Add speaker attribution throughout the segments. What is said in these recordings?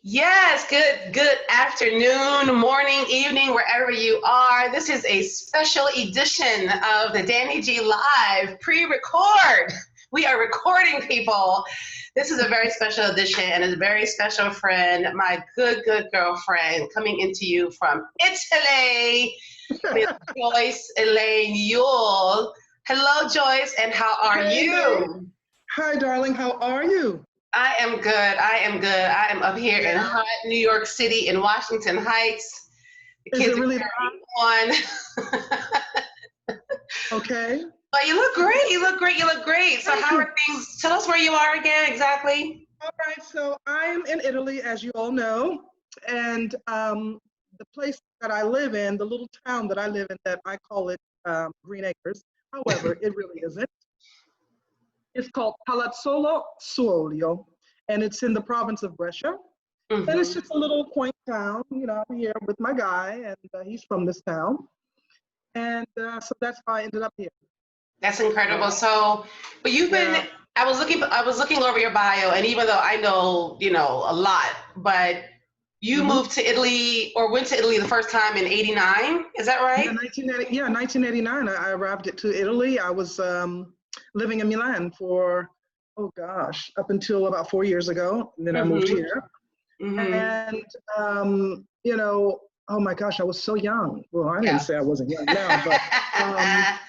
Speaker 1: Yes, good afternoon, morning, evening, wherever you are. This is a special edition of the Danny G Live pre-record. We are recording, people. This is a very special edition and a very special friend, my good girlfriend, coming into you from Italy, Miss Joyce Elaine Yuille. Hello, Joyce, and how are
Speaker 2: Hey, babe.
Speaker 1: you?
Speaker 2: Hi, darling. How are you?
Speaker 1: I am good. I am good. I am up here in
Speaker 2: Yeah.
Speaker 1: hot New York City in Washington Heights. The
Speaker 2: Is
Speaker 1: kids
Speaker 2: it
Speaker 1: are
Speaker 2: really that
Speaker 1: carrying on.
Speaker 2: okay?
Speaker 1: But you look great. You look great. You look great. So
Speaker 2: Thank
Speaker 1: how
Speaker 2: you.
Speaker 1: are things? Tell us where you are again exactly.
Speaker 2: All right. So I'm in Italy, as you all know, and the place that I live in, the little town that I live in, that I call it Green Acres. However, it really isn't. It's called Palazzolo Suolio, and it's in the province of Brescia. And it's
Speaker 1: Hmm.
Speaker 2: just a little quaint town. I'm here with my guy, and he's from this town. And so that's how I ended up here.
Speaker 1: That's
Speaker 2: So,
Speaker 1: incredible. So, but you've been.
Speaker 2: yeah.
Speaker 1: I was looking over your bio, and even though I know a lot, but you
Speaker 2: Mhm.
Speaker 1: moved to Italy or went to Italy the first time in '89. Is that
Speaker 2: Yeah,
Speaker 1: right?
Speaker 2: 1980, yeah, 1989. I arrived to Italy. I was living in Milan for, oh gosh, up until about 4 years ago. And then I moved
Speaker 1: Hmm.
Speaker 2: here.
Speaker 1: Hmm.
Speaker 2: And, oh my gosh, I was so young. Well, I didn't
Speaker 1: Yeah.
Speaker 2: say I wasn't young now, but um,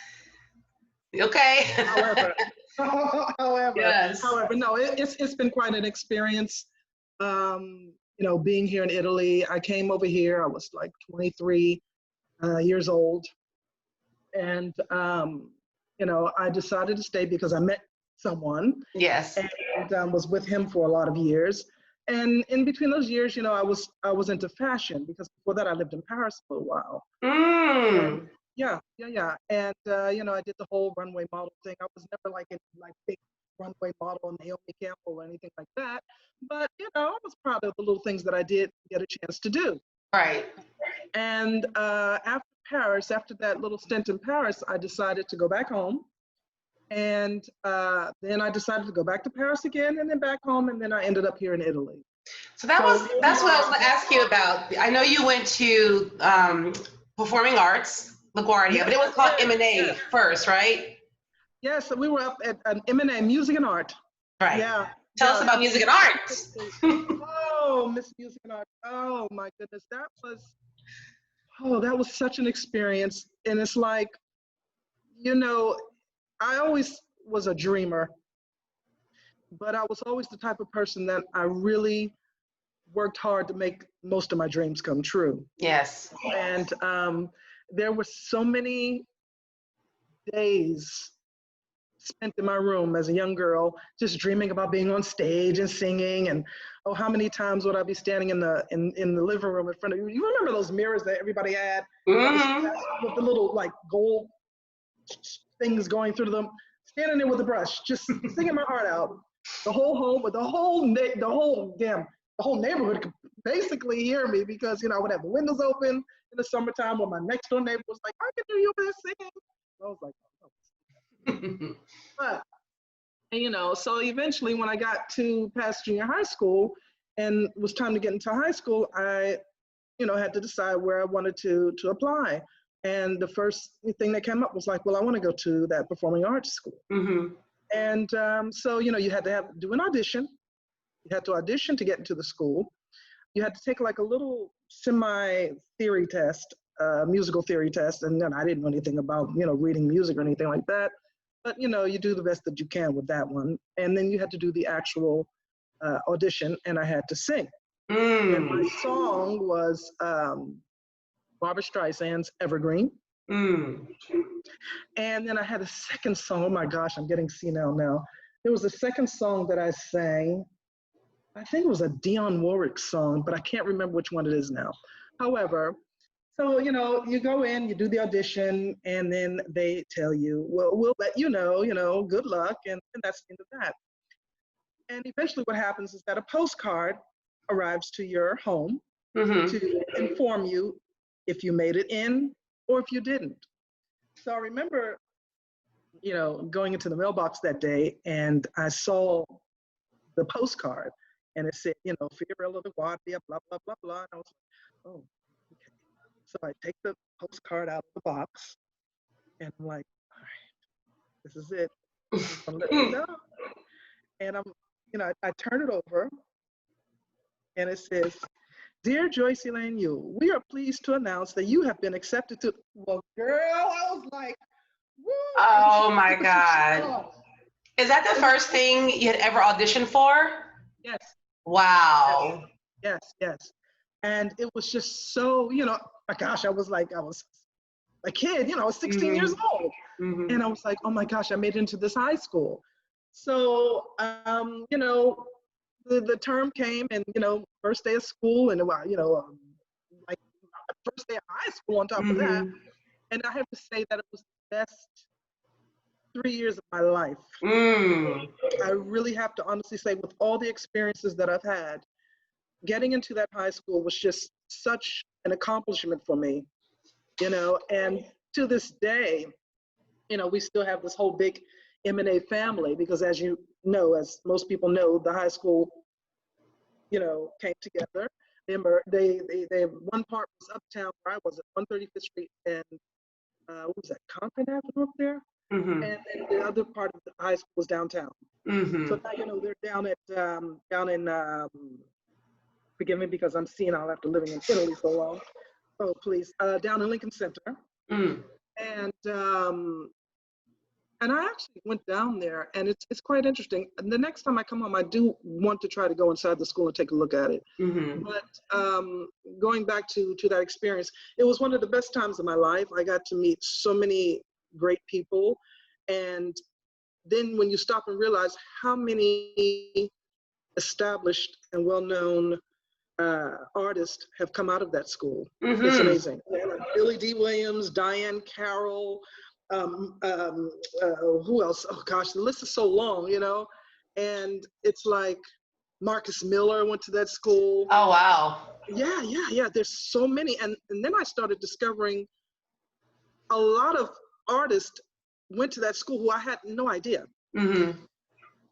Speaker 1: Okay.
Speaker 2: however, however,
Speaker 1: Yes.
Speaker 2: no, it's been quite an experience. Being here in Italy, I came over here. I was like 23 years old. And I decided to stay because I met someone
Speaker 1: Yes.
Speaker 2: and was with him for a lot of years. And in between those years, I was into fashion because before that I lived in Paris for a while. And
Speaker 1: Mm.
Speaker 2: yeah. And I did the whole runway model thing. I was never like a big runway model, Naomi Campbell or anything like that. But I was proud of the little things that I did get a chance to do.
Speaker 1: Right.
Speaker 2: And after Paris, after that little stint in Paris, I decided to go back home. And then I decided to go back to Paris again and then back home. And then I ended up here in Italy.
Speaker 1: So that
Speaker 2: So
Speaker 1: was
Speaker 2: here we
Speaker 1: that's what I was
Speaker 2: are.
Speaker 1: going to ask you about. I know you went to performing arts, LaGuardia, but
Speaker 2: Yes,
Speaker 1: it
Speaker 2: I
Speaker 1: was called
Speaker 2: did.
Speaker 1: M&A
Speaker 2: Yes.
Speaker 1: first, right?
Speaker 2: Yes. So we were up at an M&A, Music and Art.
Speaker 1: Right.
Speaker 2: Yeah.
Speaker 1: Tell us
Speaker 2: Yeah.
Speaker 1: about music and arts.
Speaker 2: Specifically. Oh, Miss Music and Art. Oh, my goodness. That was such an experience. And it's like, you know, I always was a dreamer, but I was always the type of person that I really worked hard to make most of my dreams come true.
Speaker 1: Yes.
Speaker 2: And there were so many days spent in my room as a young girl, just dreaming about being on stage and singing. And oh, how many times would I be standing in the living room in front of you? You remember those mirrors that everybody had
Speaker 1: Hmm.
Speaker 2: with the little like gold things going through them, standing there with a brush, just singing my heart out. The whole home, with the whole neighborhood could basically hear me because I would have the windows open in the summertime when my next door neighbor was like, "I can hear you over there singing." I was like, oh. But so eventually when I got to past junior high school and it was time to get into high school, I had to decide where I wanted to apply. And the first thing that came up was like, well, I want to go to that performing arts school.
Speaker 1: Hmm.
Speaker 2: And so, you had to do an audition. You had to audition to get into the school. You had to take like a little semi theory test, musical theory test. And then I didn't know anything about, reading music or anything like that. But, you do the best that you can with that one. And then you had to do the actual audition, and I had to sing. And my
Speaker 1: Mm.
Speaker 2: song was Barbara Streisand's Evergreen.
Speaker 1: Mm.
Speaker 2: And then I had a second song. Oh my gosh, I'm getting senile now. There was a second song that I sang. I think it was a Dionne Warwick song, but I can't remember which one it is now. However, so you go in, you do the audition, and then they tell you, well, we'll let good luck, and that's the end of that. And eventually, what happens is that a postcard arrives to your home
Speaker 1: Hmm.
Speaker 2: to inform you if you made it in or if you didn't. So I remember, going into the mailbox that day and I saw the postcard and it said, Fiorello de Guardia, blah, blah, blah, blah. And I was like, oh, okay. So I take the postcard out of the box, and I'm like, all right, this is it. It's gonna let me know. And I turn it over, and it says, Dear Joyce Elaine Yuille, we are pleased to announce that you have been accepted to, well, girl, I was like, woo.
Speaker 1: Oh my God.
Speaker 2: Oh,
Speaker 1: Is that the first thing you had ever auditioned for?
Speaker 2: yes.
Speaker 1: Wow.
Speaker 2: Yes, yes. And it was just so, my gosh, I was a kid, I was 16 years old. And I was like, oh my gosh, I made it into this high school. So, the term came, and, first day of school, and, like first day of high school on top of that. And I have to say that it was the best 3 years of my life. I really have to honestly say, with all the experiences that I've had, getting into that high school was just such an accomplishment for me, and to this day, we still have this whole big M&A family, because as most people know, the high school, came together. They one part was uptown where I was at 135th Street, and what was that, Concord Avenue up there? And the other part of the high school was downtown. So now, they're down in, forgive me because I'm senile after living in Italy so long. Oh, please, down in Lincoln Center. And I actually went down there, and it's quite interesting. And the next time I come home, I do want to try to go inside the school and take a look at it. But going back to that experience, it was one of the best times of my life. I got to meet so many great people. And then when you stop and realize how many established and well-known artists have come out of that school, it's amazing. Like Billy D. Williams, Diane Carroll, who else? Oh gosh, the list is so long, and it's like Marcus Miller went to that school.
Speaker 1: Oh, wow.
Speaker 2: Yeah. There's so many. And then I started discovering a lot of artists went to that school who I had no idea.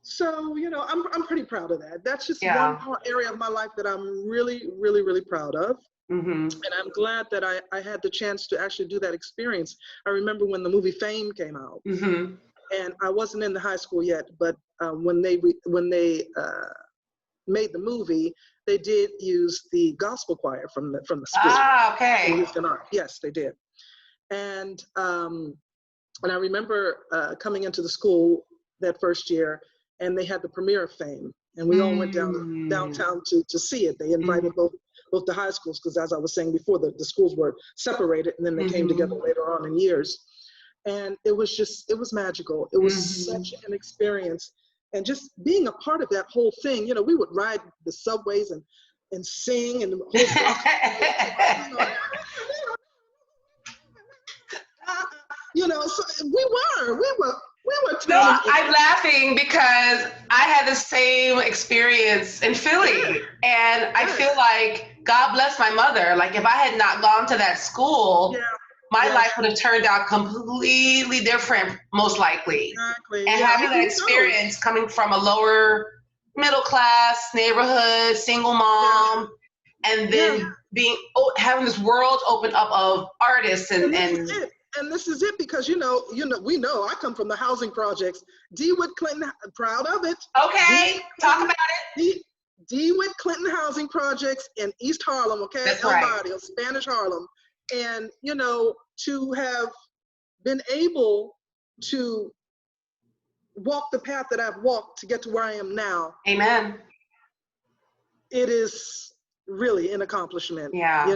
Speaker 2: So, I'm pretty proud of that. That's just one area of my life that I'm really, really, really proud of. And I'm glad that I had the chance to actually do that experience. I remember when the movie Fame came out, and I wasn't in the high school yet, but when they made the movie, they did use the gospel choir from the school.
Speaker 1: Ah, okay.
Speaker 2: Yes, they did. And I remember coming into the school that first year, and they had the premiere of Fame, and we all went downtown to see it. They invited both the high schools, because as I was saying before, the schools were separated, and then they came together later on in years. And it was magical. It was such an experience. And just being a part of that whole thing, we would ride the subways and sing, and the whole so we were
Speaker 1: No, I'm laughing because I had the same experience in Philly, and I feel like God bless my mother. Like, if I had not gone to that school, my life would have turned out completely different, most likely.
Speaker 2: Exactly.
Speaker 1: And having that experience coming from a lower middle class neighborhood, single mom, and then having this world open up of artists
Speaker 2: and this is it, because we know I come from the housing projects. DeWitt Clinton, proud of it.
Speaker 1: Okay, talk about it.
Speaker 2: DeWitt Clinton housing projects in East Harlem. Okay,
Speaker 1: that's
Speaker 2: El
Speaker 1: right.
Speaker 2: Barrio, Spanish Harlem, and to have been able to walk the path that I've walked to get to where I am now.
Speaker 1: Amen.
Speaker 2: It is really an accomplishment.
Speaker 1: Yeah.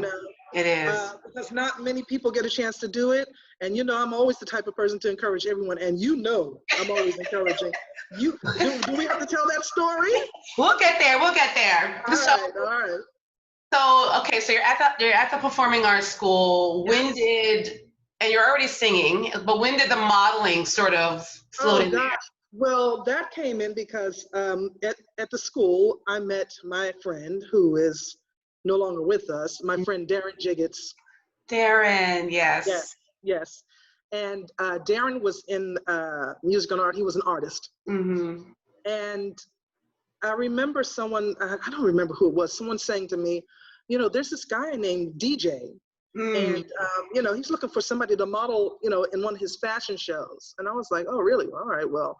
Speaker 1: It is.
Speaker 2: Because not many people get a chance to do it. And I'm always the type of person to encourage everyone. And I'm always encouraging. Do we have to tell that story?
Speaker 1: We'll get there.
Speaker 2: All right.
Speaker 1: So, okay, so you're at the performing arts school.
Speaker 2: Yes.
Speaker 1: And you're already singing, but when did the modeling sort of float in there?
Speaker 2: Well, that came in because at the school, I met my friend who is no longer with us, my friend Darren Jiggets.
Speaker 1: Darren, yes.
Speaker 2: Yes. And Darren was in music and art. He was an artist. And I remember someone, I don't remember who it was, someone saying to me, you know, there's this guy named DJ, and, you know, he's looking for somebody to model, you know, in one of his fashion shows. And I was like, oh, really? All right, well,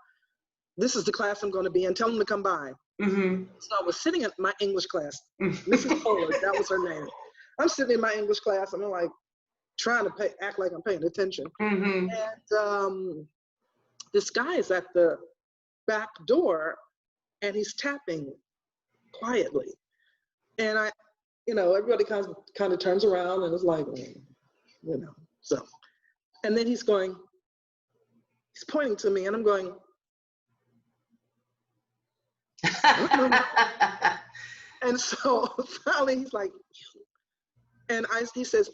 Speaker 2: this is the class I'm going to be in. Tell him to come by. So I was sitting in my English class. Mrs. Pollard, that was her name. I'm sitting in my English class, and I'm like trying to act like I'm paying attention. And this guy is at the back door, and he's tapping quietly. And I, you know, everybody kind of turns around and is like, you know, so. And then he's pointing to me, and I'm going, and so finally he's like, and he says,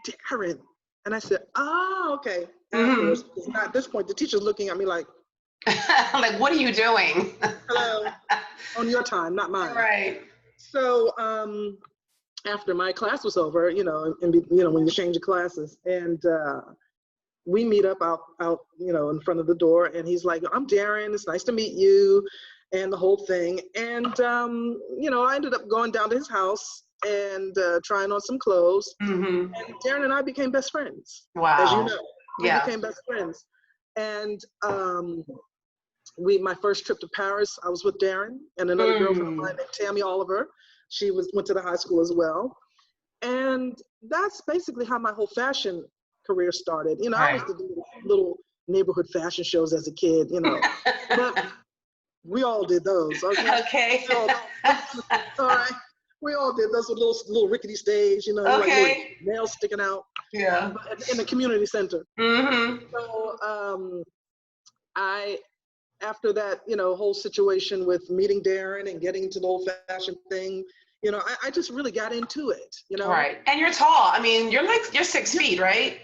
Speaker 2: Darren. And I said, oh, okay. Afterwards, because at this point, the teacher's looking at me like,
Speaker 1: like, what are you doing?
Speaker 2: Hello, on your time, not mine.
Speaker 1: Right.
Speaker 2: So after my class was over, you know, and you know, when you change your classes, and we meet up out, you know, in front of the door, and he's like, I'm Darren, it's nice to meet you, and the whole thing. And, you know, I ended up going down to his house and trying on some clothes. And Darren and I became best friends.
Speaker 1: Wow.
Speaker 2: As you know, we became best friends. And my first trip to Paris, I was with Darren and another girlfriend of mine named Tammy Oliver. She went to the high school as well. And that's basically how my whole fashion career started. You know, I was doing little neighborhood fashion shows as a kid, you know, but we all did those. Okay. So, all right. We all did those with little rickety stage, you know, like little nails sticking out. Yeah. In the community center. So after that, you know, whole situation with meeting Darren and getting to the whole fashion thing, you know, I just really got into it, you know.
Speaker 1: Right. And you're tall. I mean, you're 6 feet, right?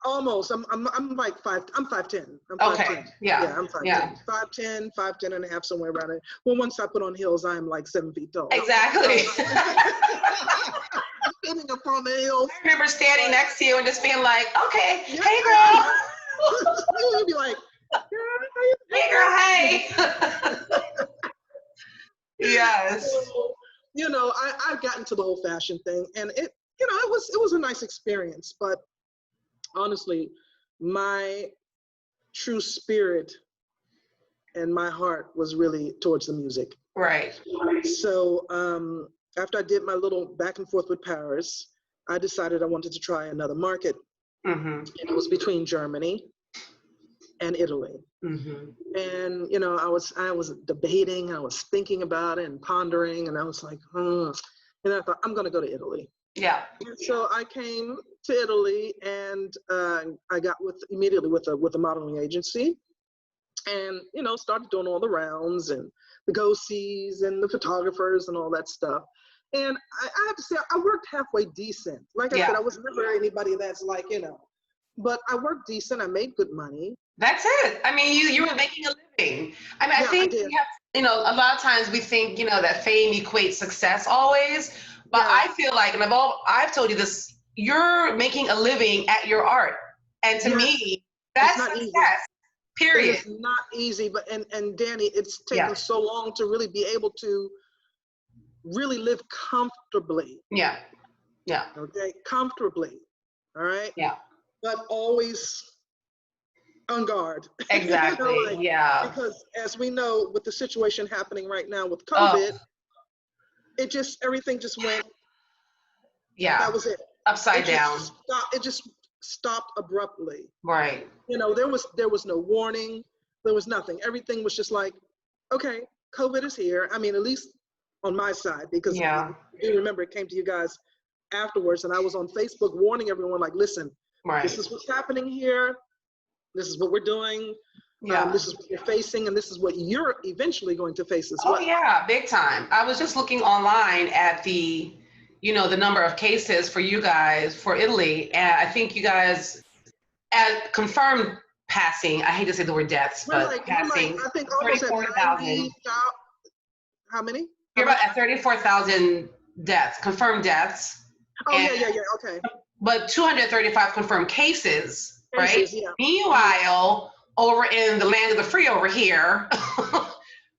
Speaker 2: Almost. I'm like 5'10". I'm 5'10".
Speaker 1: Okay. Yeah.
Speaker 2: I'm 5'10". 5'10" and a half, somewhere around it. Well, once I put on heels, I'm like 7 feet tall.
Speaker 1: Exactly.
Speaker 2: Standing up on the hills.
Speaker 1: I remember standing next to you and just being like, okay, hey girl.
Speaker 2: You'd be like,
Speaker 1: hey girl, hey. Yes.
Speaker 2: So, you know, I got into the whole fashion thing, and it, you know, it was a nice experience, but honestly, my true spirit and my heart was really towards the music.
Speaker 1: Right.
Speaker 2: So after I did my little back and forth with Paris, I decided I wanted to try another market. And it was between Germany and Italy. And, you know, I was debating, I was thinking about it and pondering, and I was like, and I thought, I'm going to go to Italy.
Speaker 1: Yeah.
Speaker 2: And so I came to Italy, and I got immediately with a modeling agency, and, you know, started doing all the rounds and the go-sees and the photographers and all that stuff. And I have to say, I worked halfway decent. Like I said, I was never anybody that's like, you know, but I worked decent. I made good money.
Speaker 1: That's it. I mean, you were making a living. I mean, I think we have, you know, a lot of times we think, you know, that fame equates success always. But I feel like, and I've told you this, you're making a living at your art. And to me, that's success, easy. Period.
Speaker 2: It's not easy, but and Danny, it's taken so long to really be able to really live comfortably.
Speaker 1: Yeah. Yeah.
Speaker 2: Okay, comfortably. All right.
Speaker 1: Yeah.
Speaker 2: But always on guard.
Speaker 1: Exactly. You know, like,
Speaker 2: because as we know, with the situation happening right now with COVID, everything just went.
Speaker 1: Yeah.
Speaker 2: That was it.
Speaker 1: Upside down.
Speaker 2: It just stopped abruptly.
Speaker 1: Right.
Speaker 2: You know, there was no warning. There was nothing. Everything was just like, okay, COVID is here. I mean, at least on my side, because you remember it came to you guys afterwards, and I was on Facebook warning everyone, like, listen, this is what's happening here. This is what we're doing. This is what you're facing, and this is what you're eventually going to face as well.
Speaker 1: Oh yeah, big time. I was just looking online at the number of cases for you guys for Italy, and I think you guys confirmed passing. I hate to say the word deaths, but passing.
Speaker 2: I think almost 34,000. How many?
Speaker 1: You're about at 34,000 deaths, confirmed deaths.
Speaker 2: Oh yeah, okay.
Speaker 1: But 235 confirmed cases, right? Yeah. Meanwhile, over in the land of the free over here,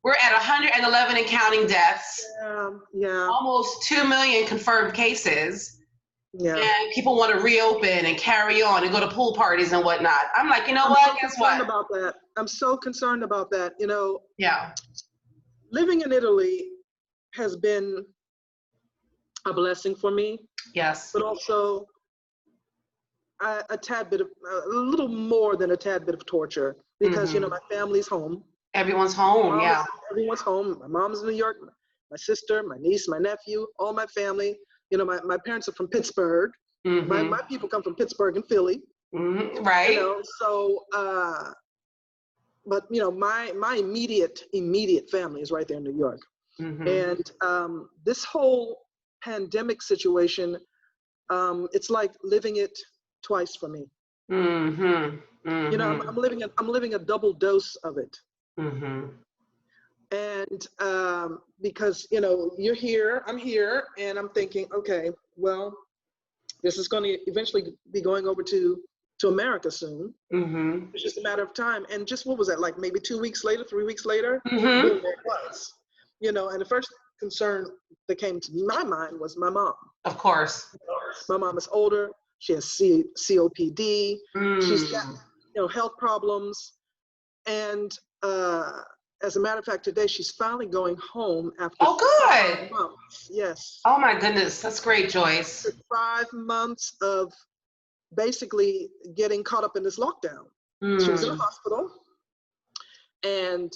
Speaker 1: We're at 111 and counting deaths.
Speaker 2: Yeah.
Speaker 1: Almost 2 million confirmed cases.
Speaker 2: Yeah.
Speaker 1: And people want to reopen and carry on and go to pool parties and whatnot. I'm like, you know what?
Speaker 2: So
Speaker 1: Guess what?
Speaker 2: about that. I'm so concerned about that. You know,
Speaker 1: Yeah.
Speaker 2: living in Italy has been a blessing for me.
Speaker 1: Yes.
Speaker 2: But also a little more than a tad bit of torture, because you know, my family's home.
Speaker 1: Everyone's home. Yeah.
Speaker 2: Everyone's home. My mom's in New York. My sister, my niece, my nephew, all my family. You know, my parents are from Pittsburgh. My people come from Pittsburgh and Philly.
Speaker 1: Right.
Speaker 2: You know, so but you know, my immediate family is right there in New York. And this whole pandemic situation, it's like living it twice for me. You know, I'm living a double dose of it. And because, you know, you're here, I'm here, and I'm thinking, okay, well, this is going to eventually be going over to America soon. It's just a matter of time. And just, what was that, like maybe 2 weeks later, 3 weeks later, boom, there it was. You know, and the first concern that came to my mind was my mom.
Speaker 1: Of course.
Speaker 2: My mom is older. She has COPD. She's got, you know, health problems. And as a matter of fact, today she's finally going home after 5 months. Yes.
Speaker 1: Oh my goodness, that's great, Joyce.
Speaker 2: After 5 months of basically getting caught up in this lockdown. She was in a hospital, and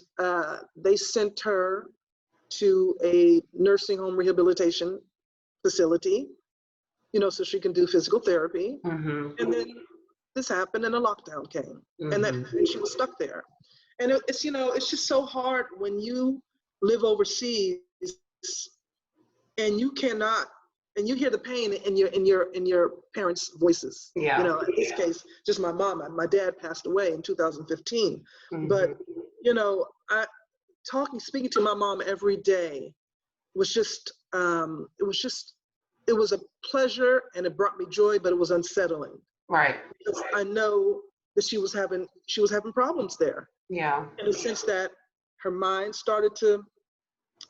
Speaker 2: they sent her to a nursing home rehabilitation facility, you know, so she can do physical therapy. And then this happened, and a lockdown came, and she was stuck there. And it's, you know, it's just so hard when you live overseas and you cannot, and you hear the pain in your parents' voices.
Speaker 1: Yeah.
Speaker 2: You know, in this case, just my mom. My dad passed away in 2015. But you know, speaking to my mom every day was just, it was a pleasure, and it brought me joy, but it was unsettling.
Speaker 1: Right.
Speaker 2: Because I know that she was having problems there.
Speaker 1: Yeah.
Speaker 2: In the sense that her mind started to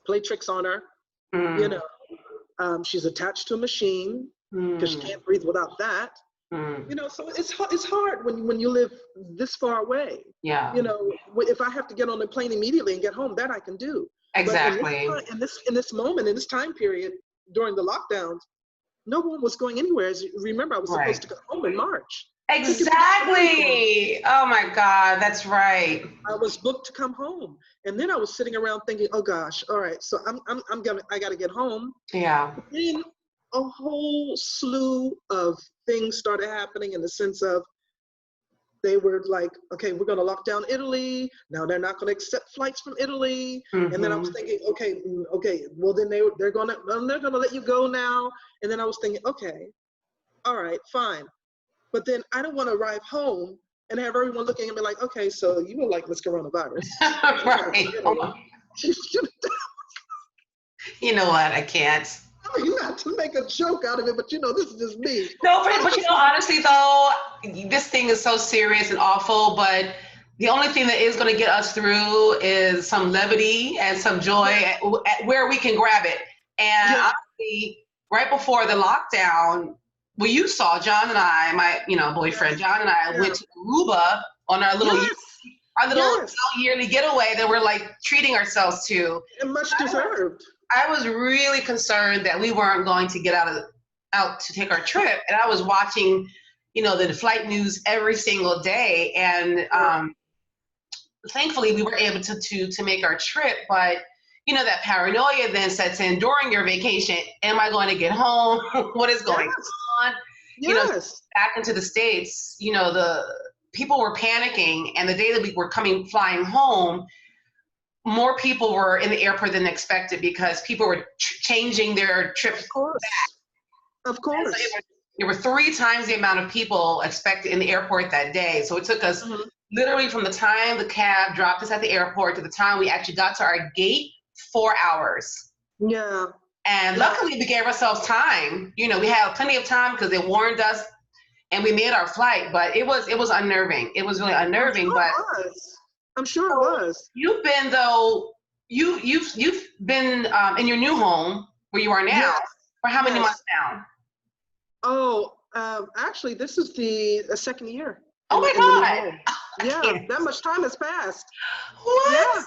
Speaker 2: play tricks on her. You know, she's attached to a machine because she can't breathe without that. You know, so it's hard when you live this far away.
Speaker 1: Yeah.
Speaker 2: You know, if I have to get on the plane immediately and get home, that I can do.
Speaker 1: Exactly.
Speaker 2: But in this moment, in this time period during the lockdowns, no one was going anywhere. As you remember, I was supposed to go home in March.
Speaker 1: Exactly. Oh my God, that's right.
Speaker 2: I was booked to come home, and then I was sitting around thinking, "Oh gosh, all right, so I got to get home."
Speaker 1: Yeah.
Speaker 2: But then a whole slew of things started happening, in the sense of they were like, "Okay, we're going to lock down Italy. Now they're not going to accept flights from Italy." And then I was thinking, "Okay, well then they're going to let you go now." And then I was thinking, "Okay, all right, fine." But then I don't want to arrive home and have everyone looking at me like, "Okay, so you were like this coronavirus."
Speaker 1: Right. You know what? I can't.
Speaker 2: I mean, not to make a joke out of it, but you know, this is just me.
Speaker 1: No, but you know, honestly though, this thing is so serious and awful, but the only thing that is going to get us through is some levity and some joy at where we can grab it. And honestly, right before the lockdown, well, you saw John and I, my boyfriend John and I went to Aruba on our little yearly getaway that we're like treating ourselves to.
Speaker 2: And much deserved.
Speaker 1: I was really concerned that we weren't going to get out to take our trip, and I was watching, you know, the flight news every single day, and thankfully we were able to make our trip. But you know, that paranoia then sets in during your vacation. Am I going to get home? What is going on? You know, back into the States, you know, the people were panicking, and the day that we were flying home, more people were in the airport than expected because people were changing their trips back.
Speaker 2: Of course.
Speaker 1: So there were 3 times the amount of people expected in the airport that day. So it took us literally from the time the cab dropped us at the airport to the time we actually got to our gate, 4 hours.
Speaker 2: Yeah.
Speaker 1: And luckily we gave ourselves time. You know, we had plenty of time because they warned us and we made our flight, but it was unnerving. It was really unnerving. I'm sure it was. You've been, though, you've been in your new home where you are now
Speaker 2: Yes,
Speaker 1: for how many
Speaker 2: yes.
Speaker 1: months now?
Speaker 2: Oh, actually, this is the second year
Speaker 1: Oh
Speaker 2: in the new
Speaker 1: my
Speaker 2: home.
Speaker 1: God.
Speaker 2: Yeah,
Speaker 1: Yes.
Speaker 2: that much time has passed.
Speaker 1: What?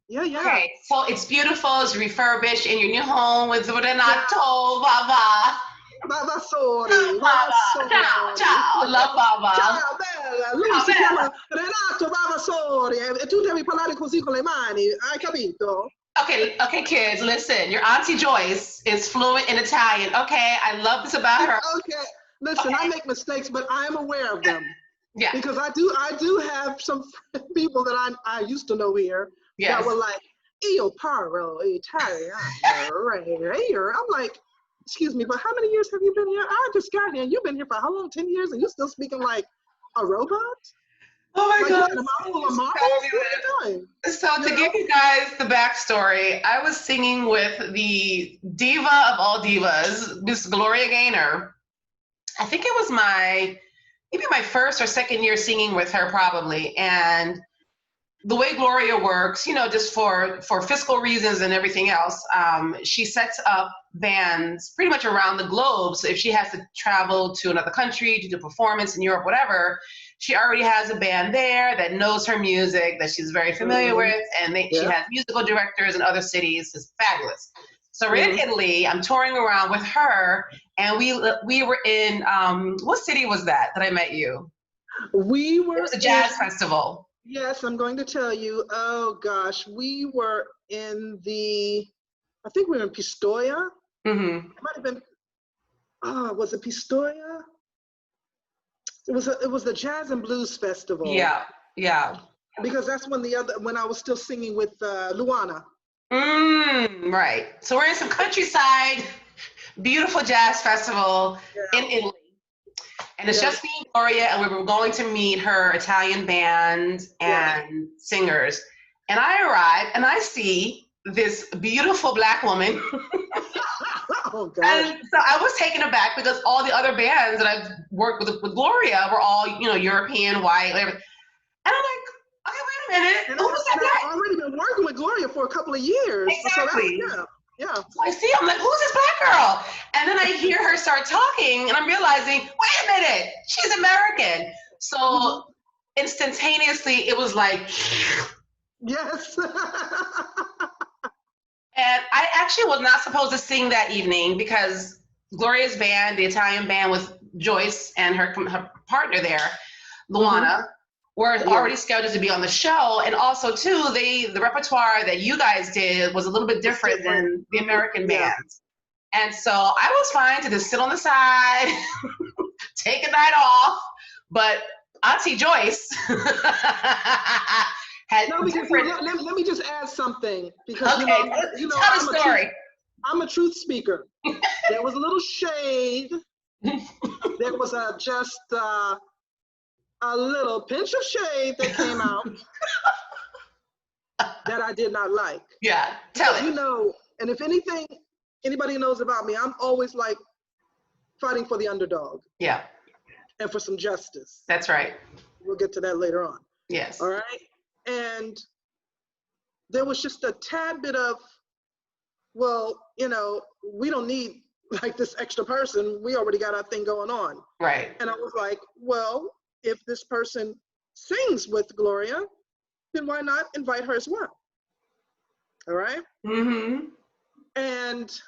Speaker 2: Yeah, yeah.
Speaker 1: Okay, so it's beautiful, it's refurbished in your new home with
Speaker 2: Yeah.
Speaker 1: Renato, Baba.
Speaker 2: Baba Sori, Baba
Speaker 1: Baba, ciao,
Speaker 2: Sori.
Speaker 1: ciao, love Baba.
Speaker 2: Ciao, bella. Lui
Speaker 1: Ciao,
Speaker 2: si
Speaker 1: bella.
Speaker 2: chiama Renato Baba Sori e tu devi parlare così con le mani, hai capito?
Speaker 1: Okay, kids, listen. Your Auntie Joyce is fluent in Italian. Okay, I love this about her.
Speaker 2: Okay, listen, I
Speaker 1: Okay,
Speaker 2: make mistakes, but I am aware of them
Speaker 1: yeah,
Speaker 2: because I do have some people that I used to know here that
Speaker 1: yes.
Speaker 2: were like, Io parlo Italiano. I'm like, excuse me, but how many years have you been here? I just got here. You've been here for how long? 10 years, and you're still speaking like a robot?
Speaker 1: Oh my
Speaker 2: Like you
Speaker 1: God.
Speaker 2: got a mouthful of marbles?
Speaker 1: Fabulous.
Speaker 2: What are you doing?
Speaker 1: So to
Speaker 2: You
Speaker 1: give
Speaker 2: know?
Speaker 1: you guys the backstory, I was singing with the diva of all divas, Miss Gloria Gaynor. I think it was maybe my first or second year singing with her probably. And the way Gloria works, just for fiscal reasons and everything else, she sets up bands pretty much around the globe. So if she has to travel to another country to do a performance in Europe, whatever, she already has a band there that knows her music, that she's very familiar with, and she has musical directors in other cities. It's fabulous. So we're in Italy. I'm touring around with her, and we were in what city was that I met you?
Speaker 2: We
Speaker 1: It
Speaker 2: were
Speaker 1: was a jazz festival.
Speaker 2: Yes, I'm going to tell you. Oh gosh, we were I think we were in Pistoia.
Speaker 1: Mm-hmm.
Speaker 2: It might have been, was it Pistoia? It was the Jazz and Blues Festival.
Speaker 1: Yeah.
Speaker 2: Because that's when I was still singing with Luana.
Speaker 1: Right. So we're in some countryside, beautiful jazz festival in Italy. And it's just me and Gloria, and we were going to meet her Italian band and singers. And I arrive and I see this beautiful Black woman.
Speaker 2: Oh, gosh.
Speaker 1: And so I was taken aback because all the other bands that I've worked with Gloria were all, European, white, whatever. And I'm like, okay, wait a minute.
Speaker 2: And
Speaker 1: Who was that Black?
Speaker 2: I've already been working with Gloria for a couple of years.
Speaker 1: Exactly.
Speaker 2: So yeah.
Speaker 1: So I see, I'm like, who's this Black girl? And then I hear her start talking, and I'm realizing, wait a minute, she's American. So instantaneously, it was like,
Speaker 2: yes.
Speaker 1: And I actually was not supposed to sing that evening because Gloria's band, the Italian band with Joyce and her partner there, Luana, were already scheduled to be on the show. And also, too, the repertoire that you guys did was a little bit different than the American bands. And so I was fine to just sit on the side, take a night off. But Auntie Joyce had different...
Speaker 2: Let me just add something because
Speaker 1: tell the story.
Speaker 2: I'm a truth speaker. There was a little shade. There was just a little pinch of shade that came out that I did not like.
Speaker 1: Yeah, tell it.
Speaker 2: And if anybody knows about me, I'm always like fighting for the underdog.
Speaker 1: Yeah.
Speaker 2: And for some justice.
Speaker 1: That's right.
Speaker 2: We'll get to that later on.
Speaker 1: Yes.
Speaker 2: All right. And there was just a tad bit of, well, we don't need like this extra person. We already got our thing going on.
Speaker 1: Right.
Speaker 2: And I was like, well, if this person sings with Gloria, then why not invite her as well? All right.
Speaker 1: Mm-hmm.
Speaker 2: And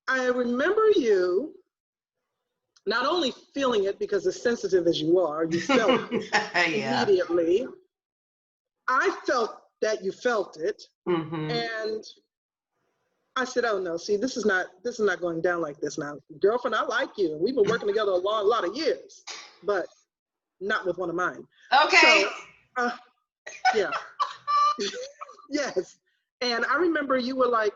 Speaker 2: I remember you not only feeling it because as sensitive as you are, you felt it immediately. I felt that you felt it. And I said, oh no, see, this is not going down like this now. Girlfriend, I like you. We've been working together a lot of years, but not with one of mine.
Speaker 1: Okay.
Speaker 2: So, yeah. Yes. And I remember you were like,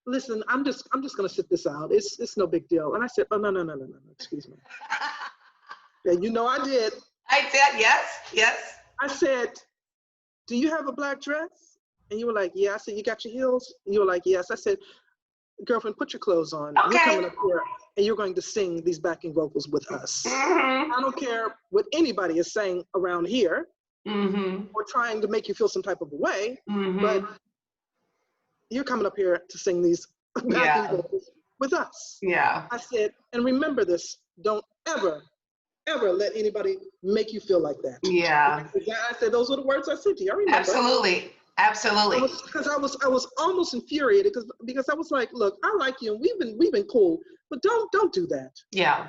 Speaker 2: listen, I'm just gonna sit this out. It's no big deal. And I said, oh no, excuse me. Yeah, I did.
Speaker 1: I did, yes.
Speaker 2: I said, do you have a black dress? And you were like, yeah. I said, you got your heels? And you were like, yes. I said, girlfriend, put your clothes on.
Speaker 1: Okay.
Speaker 2: You're coming up here and you're going to sing these backing vocals with us. I don't care what anybody is saying around here or trying to make you feel some type of a way, but you're coming up here to sing these backing vocals with us.
Speaker 1: Yeah.
Speaker 2: I said, and remember this, don't ever let anybody make you feel like that.
Speaker 1: Yeah.
Speaker 2: I said, those were the words I said to you. I remember.
Speaker 1: Absolutely. Absolutely.
Speaker 2: Because I was almost infuriated because I was like, look, I like you and we've been cool, but don't do that.
Speaker 1: Yeah.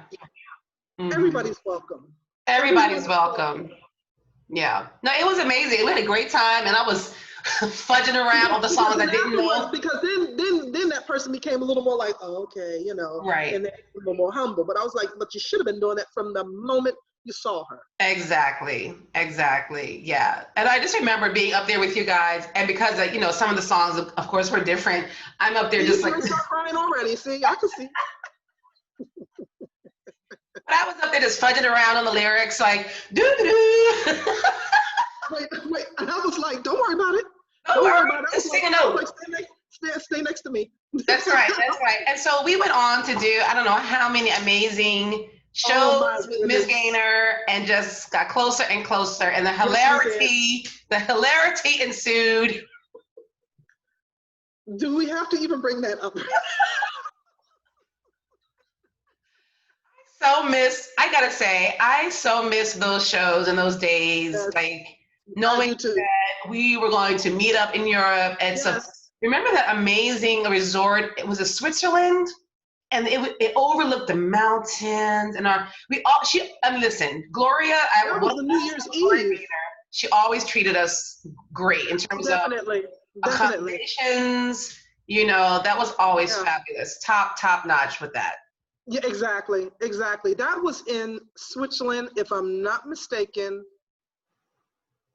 Speaker 1: Mm-hmm.
Speaker 2: Everybody's welcome.
Speaker 1: Everybody's welcome. Yeah. No, it was amazing. We had a great time, and I was fudging around on the songs I didn't know.
Speaker 2: Because then that person became a little more like, oh, okay, you know,
Speaker 1: right,
Speaker 2: and then a little more humble. But I was like, but you should have been doing that from the moment you saw her.
Speaker 1: Exactly. Yeah. And I just remember being up there with you guys, and because you know, some of the songs, of course, were different. I'm up there just like
Speaker 2: start crying already. See, I can see.
Speaker 1: But I was up there just fudging around on the lyrics, like doo-doo.
Speaker 2: Wait, and I was like, don't worry about it.
Speaker 1: Don't worry about it. Just sing a note.
Speaker 2: Like, stay next to me.
Speaker 1: That's right. And so we went on to do, I don't know how many amazing shows with Miss Gaynor, and just got closer and closer, and the hilarity ensued.
Speaker 2: Do we have to even bring that up?
Speaker 1: I gotta say, I so miss those shows and those days, like knowing that we were going to meet up in Europe. And so remember that amazing resort? It was in Switzerland, and it overlooked the mountains, and listen, Gloria,
Speaker 2: that was the New Year's Eve.
Speaker 1: She always treated us great in terms of accommodations. You know, that was always fabulous, top notch with that.
Speaker 2: Yeah, exactly. That was in Switzerland, if I'm not mistaken.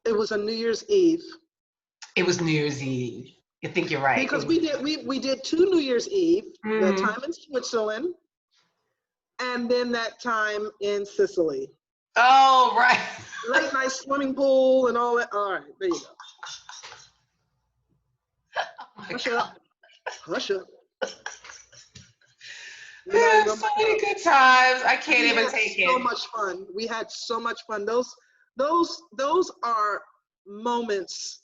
Speaker 2: It was a New Year's Eve.
Speaker 1: It was New Year's Eve. I think you're right.
Speaker 2: Because we did 2 New Year's Eve, that time in Switzerland, and then that time in Sicily.
Speaker 1: Oh, right.
Speaker 2: Late night swimming pool and all that. All right, there you go. Hush up.
Speaker 1: We had so many good times. I can't even take it.
Speaker 2: So much fun. We had so much fun. Those are moments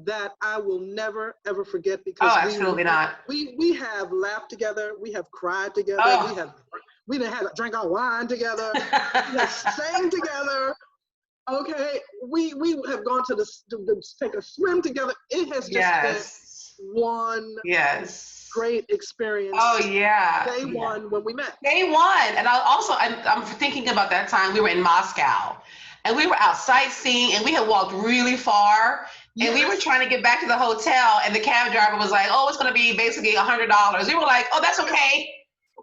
Speaker 2: that I will never ever forget, because
Speaker 1: absolutely not.
Speaker 2: We have laughed together. We have cried together. We done had to drink our wine together. We have sang together. Okay, we have gone to take a swim together. It has just been one great experience.
Speaker 1: Oh yeah.
Speaker 2: Day one when we met.
Speaker 1: Day one, and I'm thinking about that time we were in Moscow, and we were out sightseeing, and we had walked really far, and we were trying to get back to the hotel, and the cab driver was like, "Oh, it's going to be basically $100." We were like, "Oh, that's okay."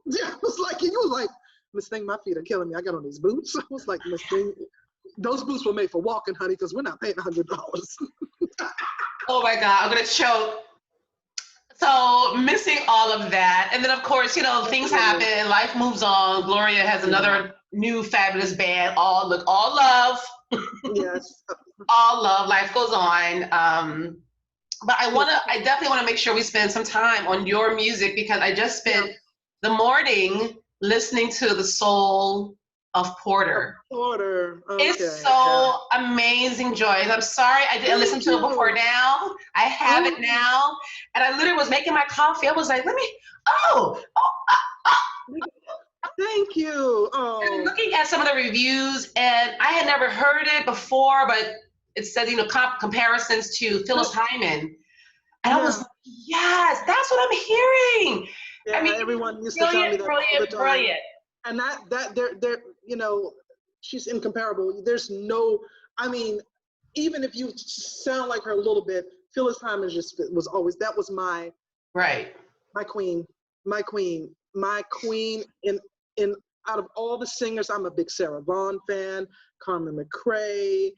Speaker 2: Yeah, it was like, you was like, "Miss Thing, my feet are killing me. I got on these boots." I was like, "Miss Thing, those boots were made for walking, honey, because we're not paying $100."
Speaker 1: Oh my God, I'm gonna choke. So missing all of that, and then of course, you know, things happen, life moves on. Gloria has another new fabulous band. All love.
Speaker 2: Yes.
Speaker 1: All love. Life goes on. But I definitely want to make sure we spend some time on your music, because I just spent the morning listening to the soul of Porter.
Speaker 2: Okay.
Speaker 1: It's so amazing, Joyce. I'm sorry I didn't listen to it before now. I have it now. And I literally was making my coffee. I was like,
Speaker 2: Thank you.
Speaker 1: And looking at some of the reviews, and I had never heard it before, but it said, you know, comparisons to Phyllis Hyman. And I was like, yes, that's what I'm hearing.
Speaker 2: Yeah, I mean, everyone used to tell me that all the time.
Speaker 1: Brilliant.
Speaker 2: And that they're you know, she's incomparable. There's no, I mean, even if you sound like her a little bit, Phyllis Hyman was always, that was my queen in out of all the singers. I'm a big Sarah Vaughan fan, Carmen McRae,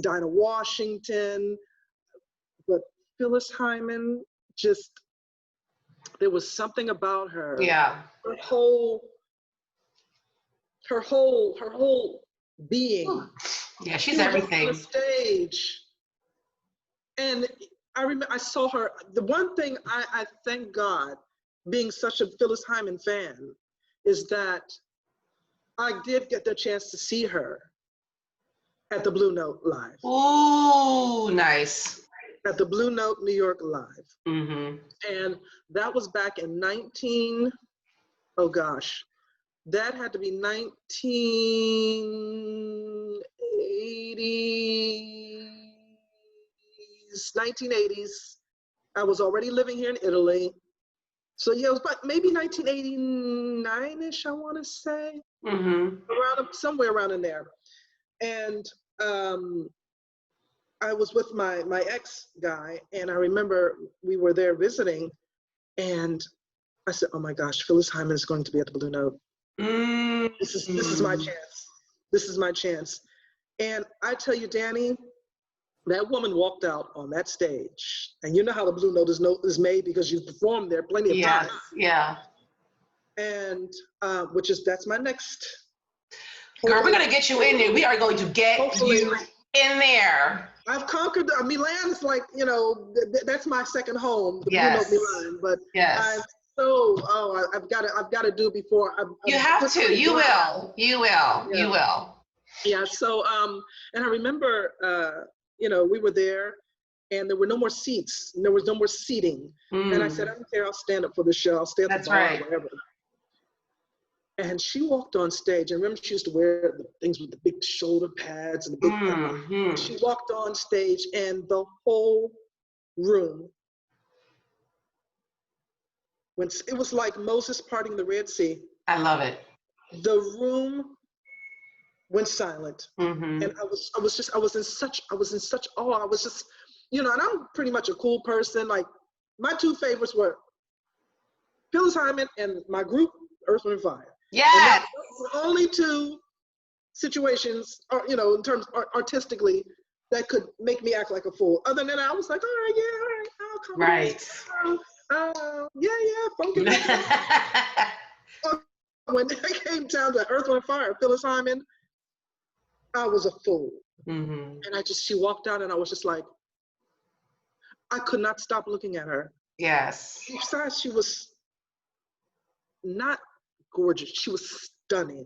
Speaker 2: Dinah Washington, but Phyllis Hyman, just, there was something about her.
Speaker 1: Yeah.
Speaker 2: Her whole being.
Speaker 1: Yeah, she's everything.
Speaker 2: On the stage. And I remember I saw her. The one thing I thank God, being such a Phyllis Hyman fan, is that I did get the chance to see her at the Blue Note Live.
Speaker 1: Ooh, nice.
Speaker 2: at the Blue Note New York Live.
Speaker 1: Mm-hmm.
Speaker 2: And that was back in that had to be 1980s. I was already living here in Italy. So yeah, it was about maybe 1989-ish, I want to say. Somewhere around in there. And I was with my ex guy, and I remember we were there visiting, and I said, "Oh my gosh, Phyllis Hyman is going to be at the Blue Note. This is my chance. This is my chance." And I tell you, Danny, that woman walked out on that stage, and you know how the Blue Note is made because you've performed there plenty of times.
Speaker 1: Yeah.
Speaker 2: And that's my next.
Speaker 1: Girl, we're gonna get you in there. We are going to get you in there.
Speaker 2: I've conquered Milan. Is like, that's my second home. The Blue Note Milan, but
Speaker 1: yes.
Speaker 2: I've got to do it before.
Speaker 1: You have to. You will.
Speaker 2: Yeah. So and I remember we were there, and there were no more seats. And there was no more seating. And I said, I don't care. I'll stand up for the show. I'll stay at the bar or whatever. And she walked on stage, and remember she used to wear the things with the big shoulder pads and the big. She walked on stage, and the whole room, it was like Moses parting the Red Sea.
Speaker 1: I love it.
Speaker 2: The room went silent, and I was in such awe. I was just, and I'm pretty much a cool person. Like, my two favorites were Phyllis Hyman and my group, Earth, Wind & Fire.
Speaker 1: Yes.
Speaker 2: And the only two situations, in terms artistically, that could make me act like a fool. Other than that, I was like, all right, I'll come. Funky. When it came down to Earth, Wind & Fire, Phyllis Hyman, I was a fool. And she walked out, and I was just like, I could not stop looking at her.
Speaker 1: Yes.
Speaker 2: Besides, she was not gorgeous. She was stunning.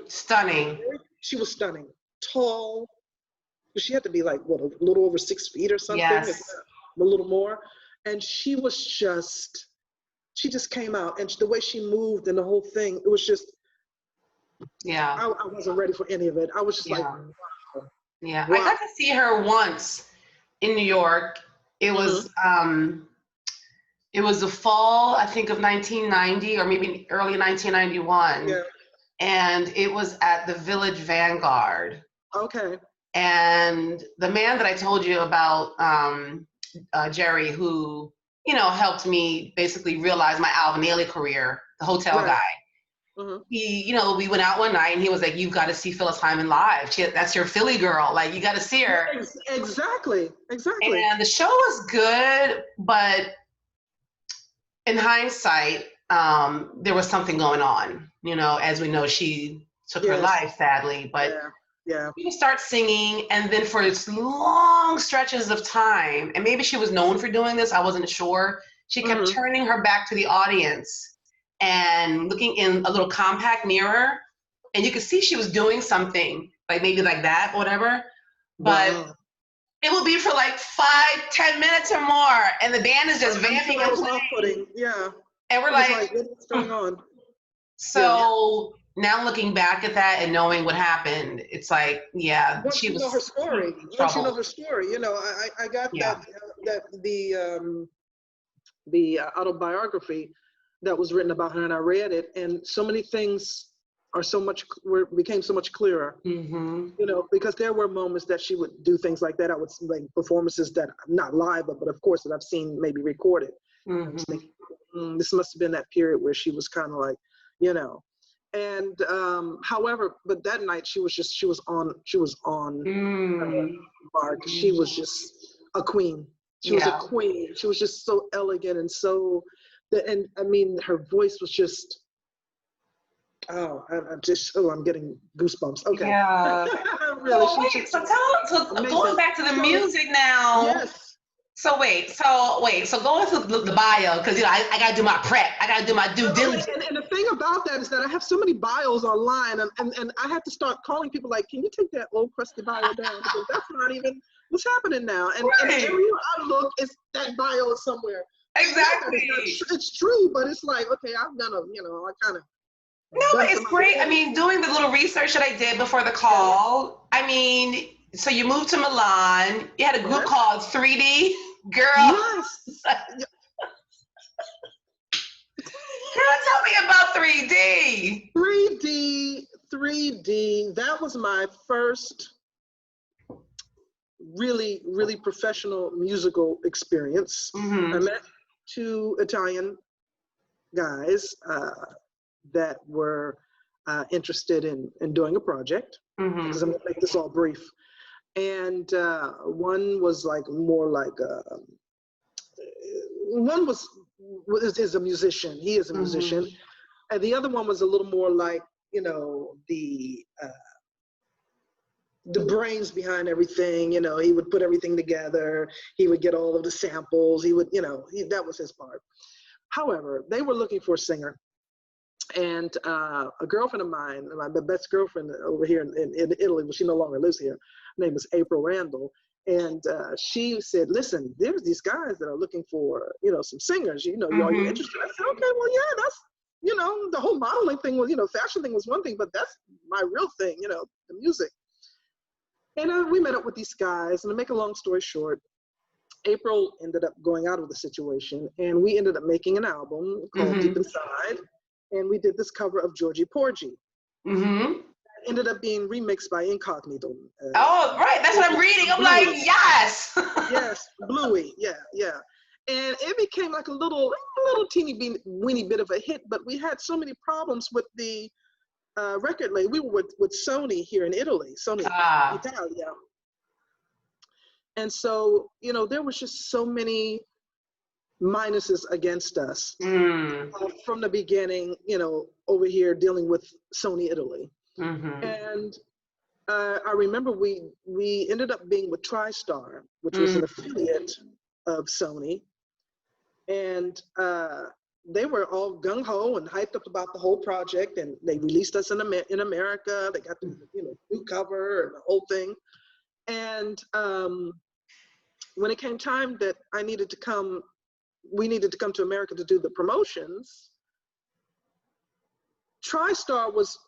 Speaker 1: Stunning.
Speaker 2: She was stunning. Tall. She had to be like, a little over 6 feet or something.
Speaker 1: Yes.
Speaker 2: A little more. And she just came out. And the way she moved and the whole thing, it was just, I wasn't ready for any of it. I was just like, wow.
Speaker 1: Yeah. Wow. I got to see her once in New York. It was, it was the fall, I think, of 1990 or maybe early 1991.
Speaker 2: Yeah.
Speaker 1: And it was at the Village Vanguard.
Speaker 2: Okay.
Speaker 1: And the man that I told you about, Jerry, who, helped me basically realize my Alvin Ailey career, the hotel guy. He, we went out one night, and he was like, "You've got to see Phyllis Hyman live. That's your Philly girl. Like, you got to see her."
Speaker 2: Exactly.
Speaker 1: And the show was good, but in hindsight, there was something going on. As we know, she took her life, sadly. But she would start singing, and then for its long stretches of time, and maybe she was known for doing this, I wasn't sure, she kept turning her back to the audience and looking in a little compact mirror, and you could see she was doing something, like maybe like that, whatever. But it would be for like 5-10 minutes or more, and the band is just vamping and playing.
Speaker 2: Yeah.
Speaker 1: And we're like,
Speaker 2: what's going on?
Speaker 1: So now looking back at that and knowing what happened, it's like,
Speaker 2: once
Speaker 1: she
Speaker 2: you
Speaker 1: was
Speaker 2: know her story. Once you know her story, I got that the autobiography that was written about her, and I read it, and so many things became so much clearer. Because there were moments that she would do things like that. I would like performances that not live, but of course that I've seen maybe recorded. I was thinking, this must have been that period where she was kind of like, And however, but that night she was on her mark. She was just a queen. She was a queen. She was just so elegant and so. And I mean, her voice was just, I'm getting goosebumps. Okay.
Speaker 1: Yeah.
Speaker 2: Really.
Speaker 1: So going back to the music now.
Speaker 2: Yes.
Speaker 1: So going through the bio, because I gotta do my prep. I gotta do my due diligence.
Speaker 2: And the thing about that is that I have so many bios online, and I have to start calling people like, can you take that old crusty bio down, because that's not even what's happening now. And everywhere I look, is that bio is somewhere.
Speaker 1: Exactly.
Speaker 2: It's true, but it's like, okay, I'm gonna, I kind of.
Speaker 1: No, but it's great. I mean, doing the little research that I did before the call. I mean, so you moved to Milan. You had a group called 3D. Girl.
Speaker 2: Yes.
Speaker 1: Girl, tell me about 3D.
Speaker 2: 3D. That was my first really, really professional musical experience.
Speaker 1: Mm-hmm.
Speaker 2: I met two Italian guys that were interested in doing a project, because I'm going to make this all brief. And one was like more like one is a musician. He is a musician, and the other one was a little more like the brains behind everything. He would put everything together. He would get all of the samples. He would that was his part. However, they were looking for a singer. And a girlfriend of mine, my best girlfriend over here in Italy, well, she no longer lives here. Her name is April Randall. And she said, listen, there's these guys that are looking for, some singers, are you interested? I said, okay, well, yeah, that's, the whole modeling thing was, fashion thing was one thing, but that's my real thing, the music. And we met up with these guys, and to make a long story short, April ended up going out of the situation, and we ended up making an album called Deep Inside. And we did this cover of Georgie Porgy. It ended up being remixed by Incognito.
Speaker 1: Right, that's what I'm reading. I'm like, yes.
Speaker 2: Yes, Bluey, yeah. And it became like a little teeny weeny bit of a hit, but we had so many problems with the record label. We were with Sony here in Italy, Sony Italia. And so, there was just so many minuses against us from the beginning, over here dealing with Sony Italy. And I remember we ended up being with TriStar, which was an affiliate of Sony. And they were all gung-ho and hyped up about the whole project, and they released us in America. They got the new cover and the whole thing. And when it came time that we needed to come to America to do the promotions, TriStar was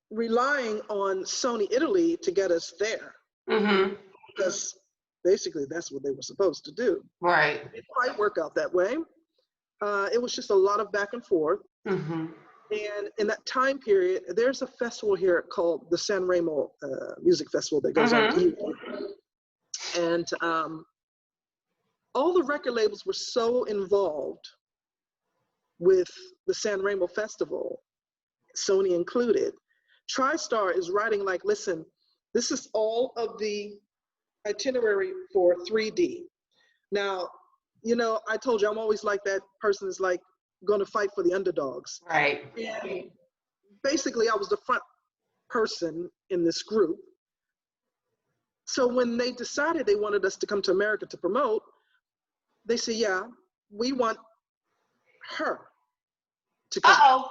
Speaker 2: relying on Sony Italy to get us there. Because basically that's what they were supposed to do.
Speaker 1: Right.
Speaker 2: It didn't quite work out that way. It was just a lot of back and forth. And in that time period, there's a festival here called the San Remo Music Festival that goes on TV. And all the record labels were so involved with the San Remo Festival, Sony included. TriStar is writing like, listen, this is all of the itinerary for 3D. Now, I told you I'm always like that person is like going to fight for the underdogs.
Speaker 1: Right.
Speaker 2: And basically, I was the front person in this group. So when they decided they wanted us to come to America to promote, they said, yeah, we want her to come.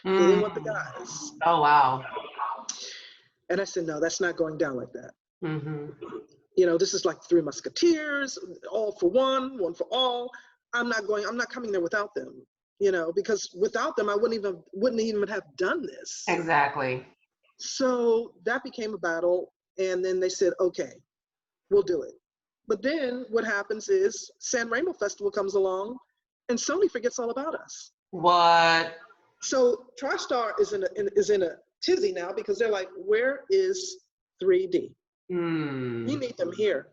Speaker 2: They didn't want the guys.
Speaker 1: Oh, wow.
Speaker 2: And I said, no, that's not going down like that. This is like Three Musketeers, all for one for all. I'm not coming there without them, because without them, I wouldn't even have done this.
Speaker 1: Exactly.
Speaker 2: So that became a battle. And then they said, okay, we'll do it. But then what happens is San Remo Festival comes along and Sony forgets all about us.
Speaker 1: What?
Speaker 2: So TriStar is in a tizzy now, because they're like, where is 3D? We need them here.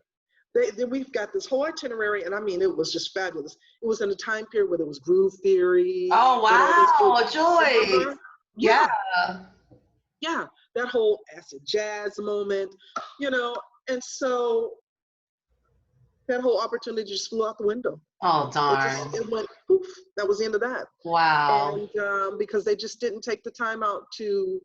Speaker 2: We've got this whole itinerary, and I mean, it was just fabulous. It was in a time period where there was groove theory.
Speaker 1: Oh, wow, Joyce. Yeah.
Speaker 2: Yeah, that whole acid jazz moment, and so that whole opportunity just flew out the window.
Speaker 1: Oh, darn.
Speaker 2: It went poof. That was the end of that.
Speaker 1: Wow.
Speaker 2: And because they just didn't take the time out to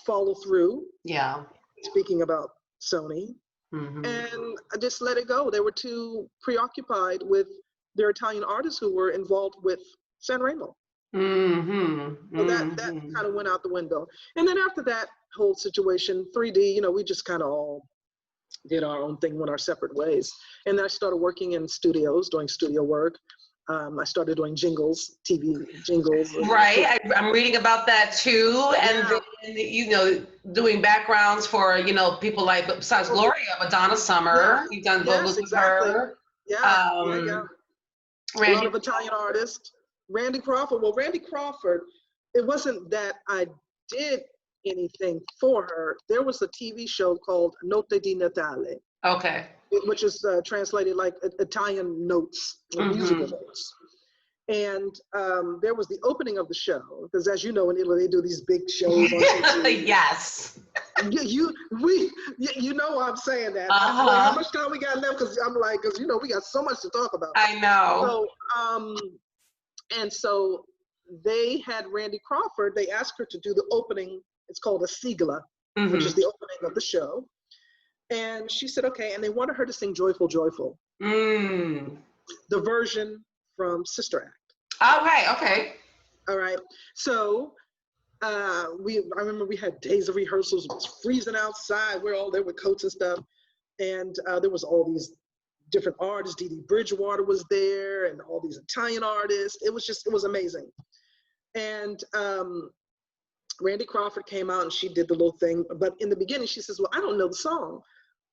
Speaker 2: follow through.
Speaker 1: Yeah.
Speaker 2: Speaking about Sony. And I just let it go. They were too preoccupied with their Italian artists who were involved with Sanremo. So that kind of went out the window. And then after that whole situation, 3D, we just kind of all did our own thing, went our separate ways. And then I started working in studios, doing studio work. I started doing jingles, TV jingles.
Speaker 1: Right, I'm reading about that too. And then, doing backgrounds for, people like, besides Gloria, Madonna Summer, you've done vocals with her.
Speaker 2: A lot of Italian artists. Randy Crawford. Well, Randy Crawford, it wasn't that I did anything for her. There was a TV show called Notte di Natale.
Speaker 1: Okay.
Speaker 2: Which is translated like Italian notes, musical notes. And there was the opening of the show, because as you know, in Italy, they do these big shows on TV.
Speaker 1: Yes.
Speaker 2: You know why I'm saying that. Like, how much time we got left? Because I'm like, we got so much to talk about.
Speaker 1: I know.
Speaker 2: So, so they had Randy Crawford. They asked her to do the opening. It's called a sigla, which is the opening of the show. And she said, okay. And they wanted her to sing Joyful, Joyful. The version from Sister Act.
Speaker 1: Okay.
Speaker 2: All right. So I remember we had days of rehearsals. It was freezing outside. We're all there with coats and stuff. And there was all these different artists. Dee Dee Bridgewater was there and all these Italian artists. It was amazing. And Randy Crawford came out and she did the little thing. But in the beginning, she says, well, I don't know the song.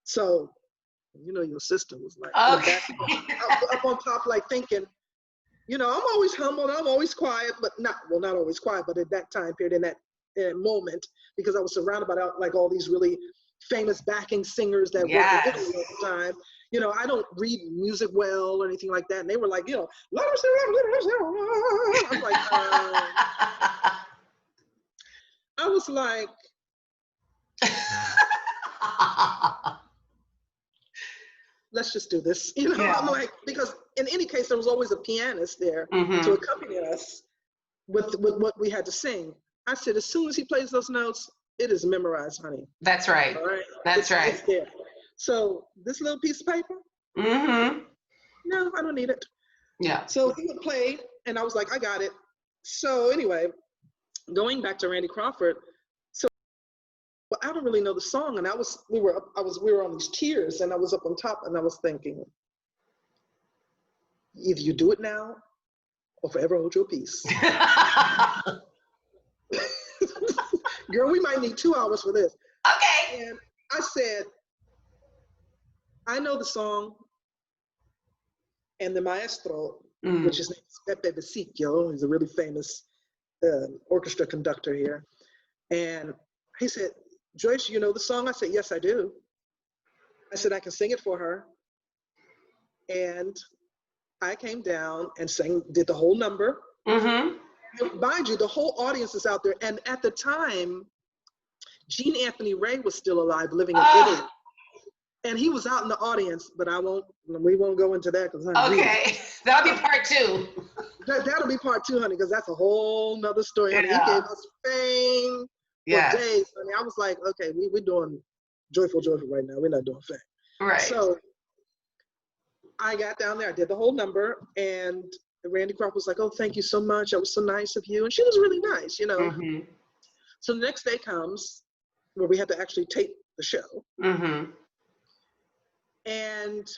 Speaker 2: So, your sister was like, up on top, like thinking, I'm always humble, I'm always quiet, but not always quiet, but at that time period, in that moment, because I was surrounded by like all these really famous backing singers that worked in Italy at the time. I don't read music well or anything like that. And they were like, I'm like, I was like, let's just do this. I'm like, because in any case, there was always a pianist there to accompany us with what we had to sing. I said, as soon as he plays those notes, it is memorized, honey.
Speaker 1: That's right.
Speaker 2: All right?
Speaker 1: That's right.
Speaker 2: It's there. So this little piece of paper, no, I don't need it.
Speaker 1: Yeah.
Speaker 2: So he played, and I was like, I got it. So anyway, going back to Randy Crawford, well, I don't really know the song, and we were on these tiers, and I was up on top, and I was thinking, either you do it now, or forever hold your peace. Girl, we might need 2 hours for this.
Speaker 1: Okay.
Speaker 2: And I said, I know the song, and the maestro, which is Pepe Vesicchio, he's a really famous orchestra conductor here, and he said, Joyce, you know the song? I said, yes, I do. I said, I can sing it for her. And I came down and did the whole number. And mind you, the whole audience is out there. And at the time, Gene Anthony Ray was still alive, living in Italy. And he was out in the audience, but we won't go into that.
Speaker 1: Okay, that'll be part 2.
Speaker 2: That'll be part 2, honey, because that's a whole nother story. Honey. He gave us fame. For days. I mean, I was like, okay, we're doing Joyful, Joyful right now. We're not doing fame.
Speaker 1: Right. So
Speaker 2: I got down there. I did the whole number. And Randy Crawford was like, oh, thank you so much. That was so nice of you. And she was really nice, So the next day comes where we had to actually tape the show. And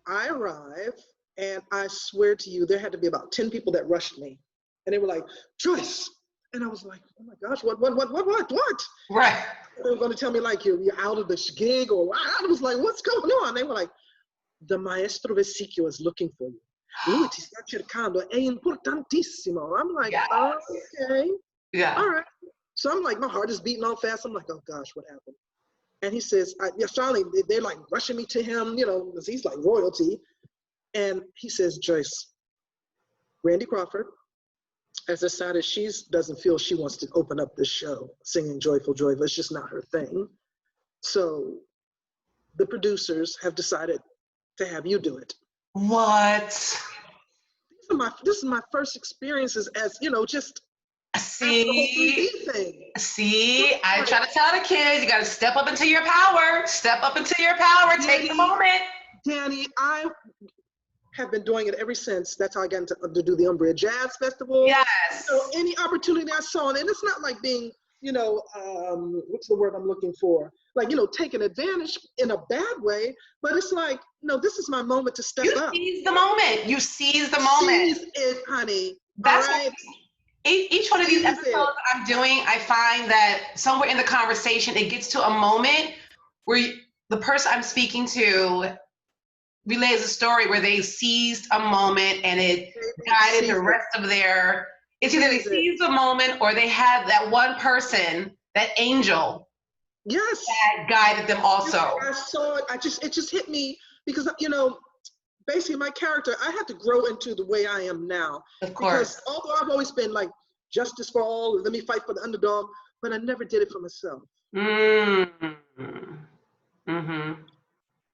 Speaker 2: I arrive, and I swear to you, there had to be about 10 people that rushed me. And they were like, Joyce. And I was like, oh my gosh, what?
Speaker 1: Right.
Speaker 2: They were going to tell me like, you're out of this gig, or I was like, what's going on? They were like, the Maestro Vesicchio is looking for you. Lui ti sta cercando, è importantissimo. I'm like, okay.
Speaker 1: Yeah.
Speaker 2: All right. So I'm like, my heart is beating all fast. I'm like, oh gosh, what happened? And he says, finally, they're like rushing me to him, because he's like royalty. And he says, Joyce, Randy Crawford has decided she doesn't feel she wants to open up this show singing Joyful, Joyful. It's just not her thing. So the producers have decided to have you do it.
Speaker 1: What?
Speaker 2: This is my first experiences as, just After the whole
Speaker 1: See,
Speaker 2: 3D thing.
Speaker 1: I try to tell the kids, you got to step up into your power. Step up into your power. Take the moment.
Speaker 2: Danny, I have been doing it ever since. That's how I got to do the Umbria Jazz Festival.
Speaker 1: Yes.
Speaker 2: So any opportunity I saw, and it's not like being, what's the word I'm looking for? Like, taking advantage in a bad way, but it's like, no, this is my moment to step up.
Speaker 1: You seize the moment. You seize the moment.
Speaker 2: Seize it, honey.
Speaker 1: That's
Speaker 2: all right?
Speaker 1: Each one of these episodes I'm doing, I find that somewhere in the conversation, it gets to a moment where the person I'm speaking to relays a story where they seized a moment and it guided the rest of their, it's either they seized a moment or they had that one person, that angel,
Speaker 2: yes,
Speaker 1: that guided them also.
Speaker 2: I saw it. It just hit me because, basically my character, I had to grow into the way I am now.
Speaker 1: Of course.
Speaker 2: Because although I've always been like justice for all, let me fight for the underdog, but I never did it for myself.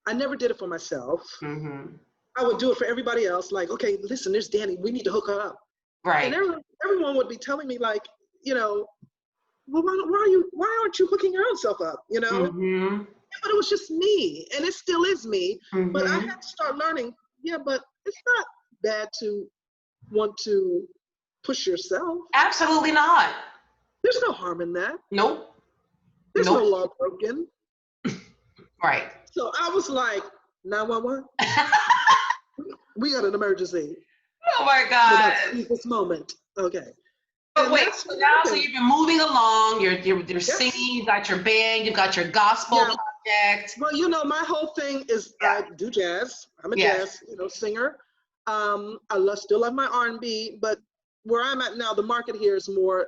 Speaker 2: I never did it for myself. I would do it for everybody else. Like, okay, listen, there's Danny. We need to hook her up.
Speaker 1: Right.
Speaker 2: And everyone would be telling me like, well, why aren't you hooking your own self up? But it was just me, and it still is me. But I had to start learning. Yeah, but it's not bad to want to push yourself.
Speaker 1: Absolutely not.
Speaker 2: There's no harm in that.
Speaker 1: Nope.
Speaker 2: There's no law broken.
Speaker 1: Right.
Speaker 2: So I was like, 911. We got an emergency.
Speaker 1: Oh my God.
Speaker 2: This moment. Okay.
Speaker 1: But
Speaker 2: and
Speaker 1: wait, so now so you've been moving along, you're singing, you got your band, you've got your gospel project.
Speaker 2: Well, my whole thing is I do jazz. I'm a jazz, singer. I still love my R&B, but where I'm at now, the market here is more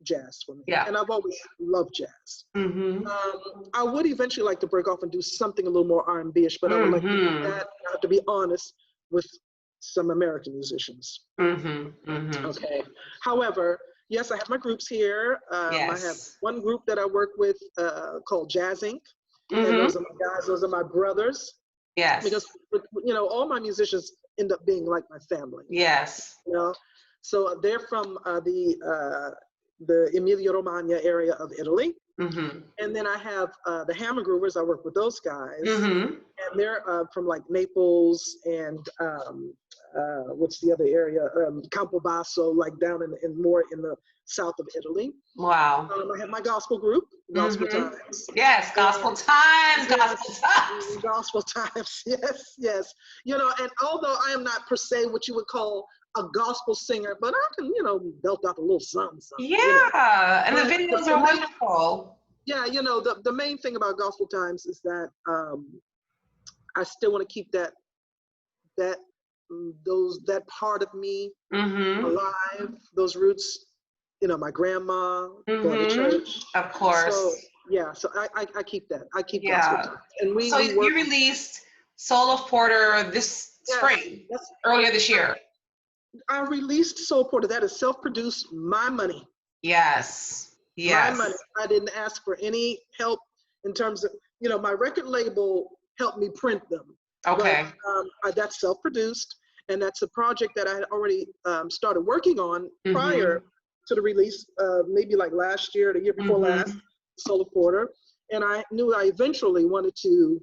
Speaker 2: jazz for me. Yeah. And I've always loved jazz. I would eventually like to break off and do something a little more R&B-ish, but I would like to do that. I have to be honest with some American musicians. Okay. However, yes, I have my groups here. I have one group that I work with called Jazz Inc. And those are my guys, those are my brothers. Yes. Because, all my musicians end up being like my family. Yes. So they're from the Emilia-Romagna area of Italy. And then I have the Hammer Groovers. I work with those guys. And they're from like Naples and what's the other area? Campobasso, like down in more in the south of Italy. Wow. I have my gospel group, Gospel Times. Yes, Gospel Times, Gospel Times. Gospel Times, yes. And although I am not per se what you would call a gospel singer, but I can, belt out a little something. Yeah, and the videos are wonderful. Yeah, the main thing about Gospel Times is that I still want to keep that part of me alive, those roots, my grandma going to church. Of course. So I keep that. I keep Gospel Times. And you released Soul of Porter this spring, earlier this year. I released Soul Porter. That is self-produced, my money. Yes. My money. I didn't ask for any help in terms of, my record label helped me print them. Okay. But, that's self-produced, and that's a project that I had already started working on prior to the release, maybe like last year, the year before last, Soul of Porter. And I knew I eventually wanted to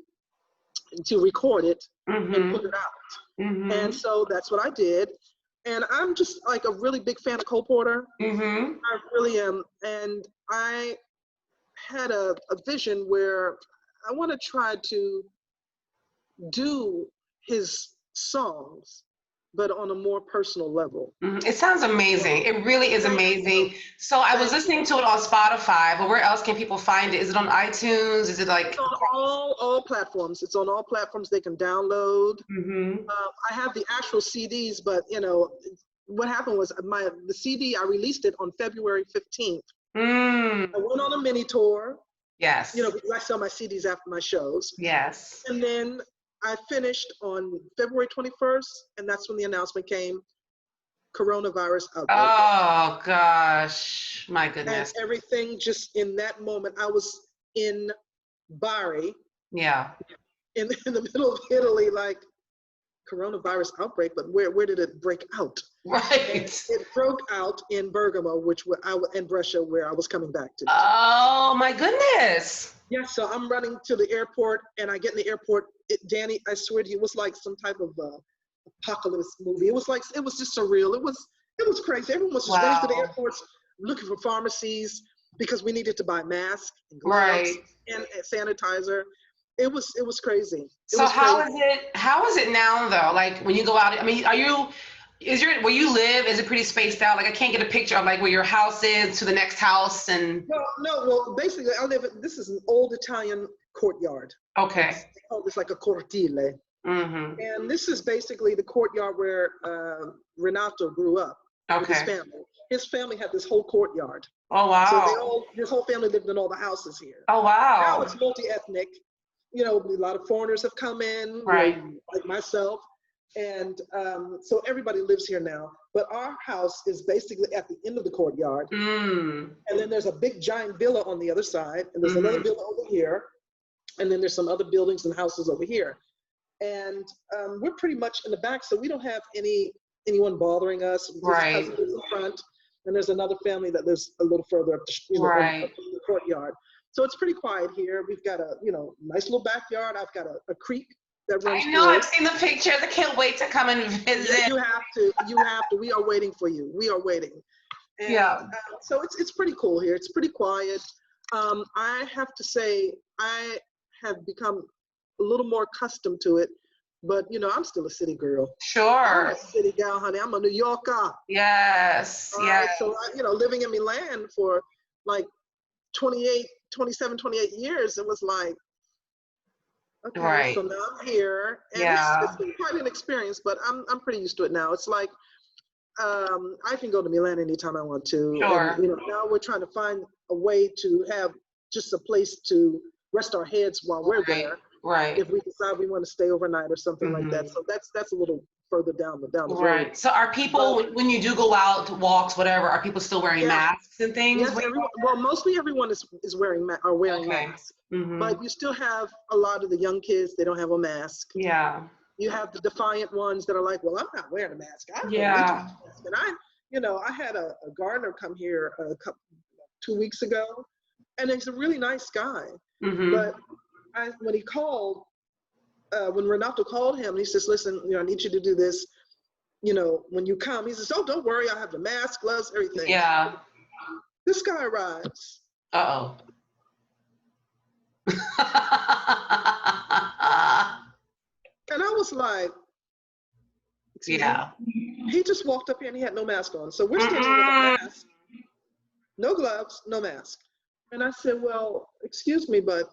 Speaker 2: record it and put it out. And so that's what I did. And I'm just like a really big fan of Cole Porter. I really am. And I had a vision where I want to try to do his songs, but on a more personal level. It sounds amazing. It really is amazing. So I was listening to it on Spotify, but where else can people find it? Is it on iTunes? Is it like? It's on all platforms. It's on all platforms they can download. I have the actual CDs, but what happened was the CD, I released it on February 15th. I went on a mini tour. Yes. Because I sell my CDs after my shows. Yes. And then I finished on February 21st, and that's when the announcement came, coronavirus outbreak. Oh, gosh. My goodness. And everything just in that moment, I was in Bari. Yeah. In the middle of Italy, like, coronavirus outbreak, but where did it break out?
Speaker 1: Right.
Speaker 2: It broke out in Bergamo, and Brescia, where I was coming back to.
Speaker 1: Oh my goodness.
Speaker 2: Yeah, so I'm running to the airport, and I get in the airport. Danny, I swear to you, it was like some type of apocalypse movie. It was just surreal. It was crazy. Everyone was just running to the airports, looking for pharmacies because we needed to buy masks and gloves and sanitizer. It was crazy.
Speaker 1: So how is it now though? Like when you go out, I mean, where you live, is it pretty spaced out? Like I can't get a picture of like where your house is to the next house and.
Speaker 2: Well, basically this is an old Italian courtyard.
Speaker 1: Okay.
Speaker 2: They call this like a cortile.
Speaker 1: Mm-hmm.
Speaker 2: And this is basically the courtyard where Renato grew up.
Speaker 1: Okay.
Speaker 2: With his family. His family had this whole courtyard.
Speaker 1: Oh wow.
Speaker 2: So his whole family lived in all the houses here.
Speaker 1: Oh wow.
Speaker 2: Now it's multi-ethnic. You know, a lot of foreigners have come in,
Speaker 1: right?
Speaker 2: Like myself, and so everybody lives here now. But our house is basically at the end of the courtyard, and then there's a big giant villa on the other side, and there's another villa over here, and then there's some other buildings and houses over here, and we're pretty much in the back, so we don't have anyone bothering us.
Speaker 1: Right.
Speaker 2: Cousin lives in front, and there's another family that lives a little further up up in the courtyard. So it's pretty quiet here. We've got a nice little backyard. I've got a creek that runs.
Speaker 1: I know. I've seen the pictures. I can't wait to come and visit.
Speaker 2: You have to. We are waiting for you. We are waiting. And, so it's pretty cool here. It's pretty quiet. I have to say I have become a little more accustomed to it. But I'm still a city girl.
Speaker 1: Sure.
Speaker 2: I'm a city gal, honey. I'm a New Yorker.
Speaker 1: Yes. Yes.
Speaker 2: So living in Milan for like 27, 28 years, it was like, okay,
Speaker 1: right.
Speaker 2: So now I'm here, and it's been quite an experience, but I'm pretty used to it now. It's like I can go to Milan anytime I want to.
Speaker 1: Sure.
Speaker 2: And, now we're trying to find a way to have just a place to rest our heads while we're there.
Speaker 1: Right.
Speaker 2: If we decide we want to stay overnight or something like that. So that's a little further down the road.
Speaker 1: Right. So are people, when you do go out to walks, whatever, are people still wearing masks and things?
Speaker 2: Yes, mostly everyone is wearing masks. But you still have a lot of the young kids, they don't have a mask.
Speaker 1: Yeah.
Speaker 2: You have the defiant ones that are like, well, I'm not wearing a mask. And I had a gardener come here 2 weeks ago, and he's a really nice guy. But when he called, when Renato called him, he says, listen, I need you to do this, when you come. He says, oh, don't worry, I have the mask, gloves, everything.
Speaker 1: Yeah.
Speaker 2: This guy arrives.
Speaker 1: Uh-oh.
Speaker 2: And I was like, he just walked up here and he had no mask on. So we're standing with a mask, no gloves, no mask. And I said, well, excuse me, but,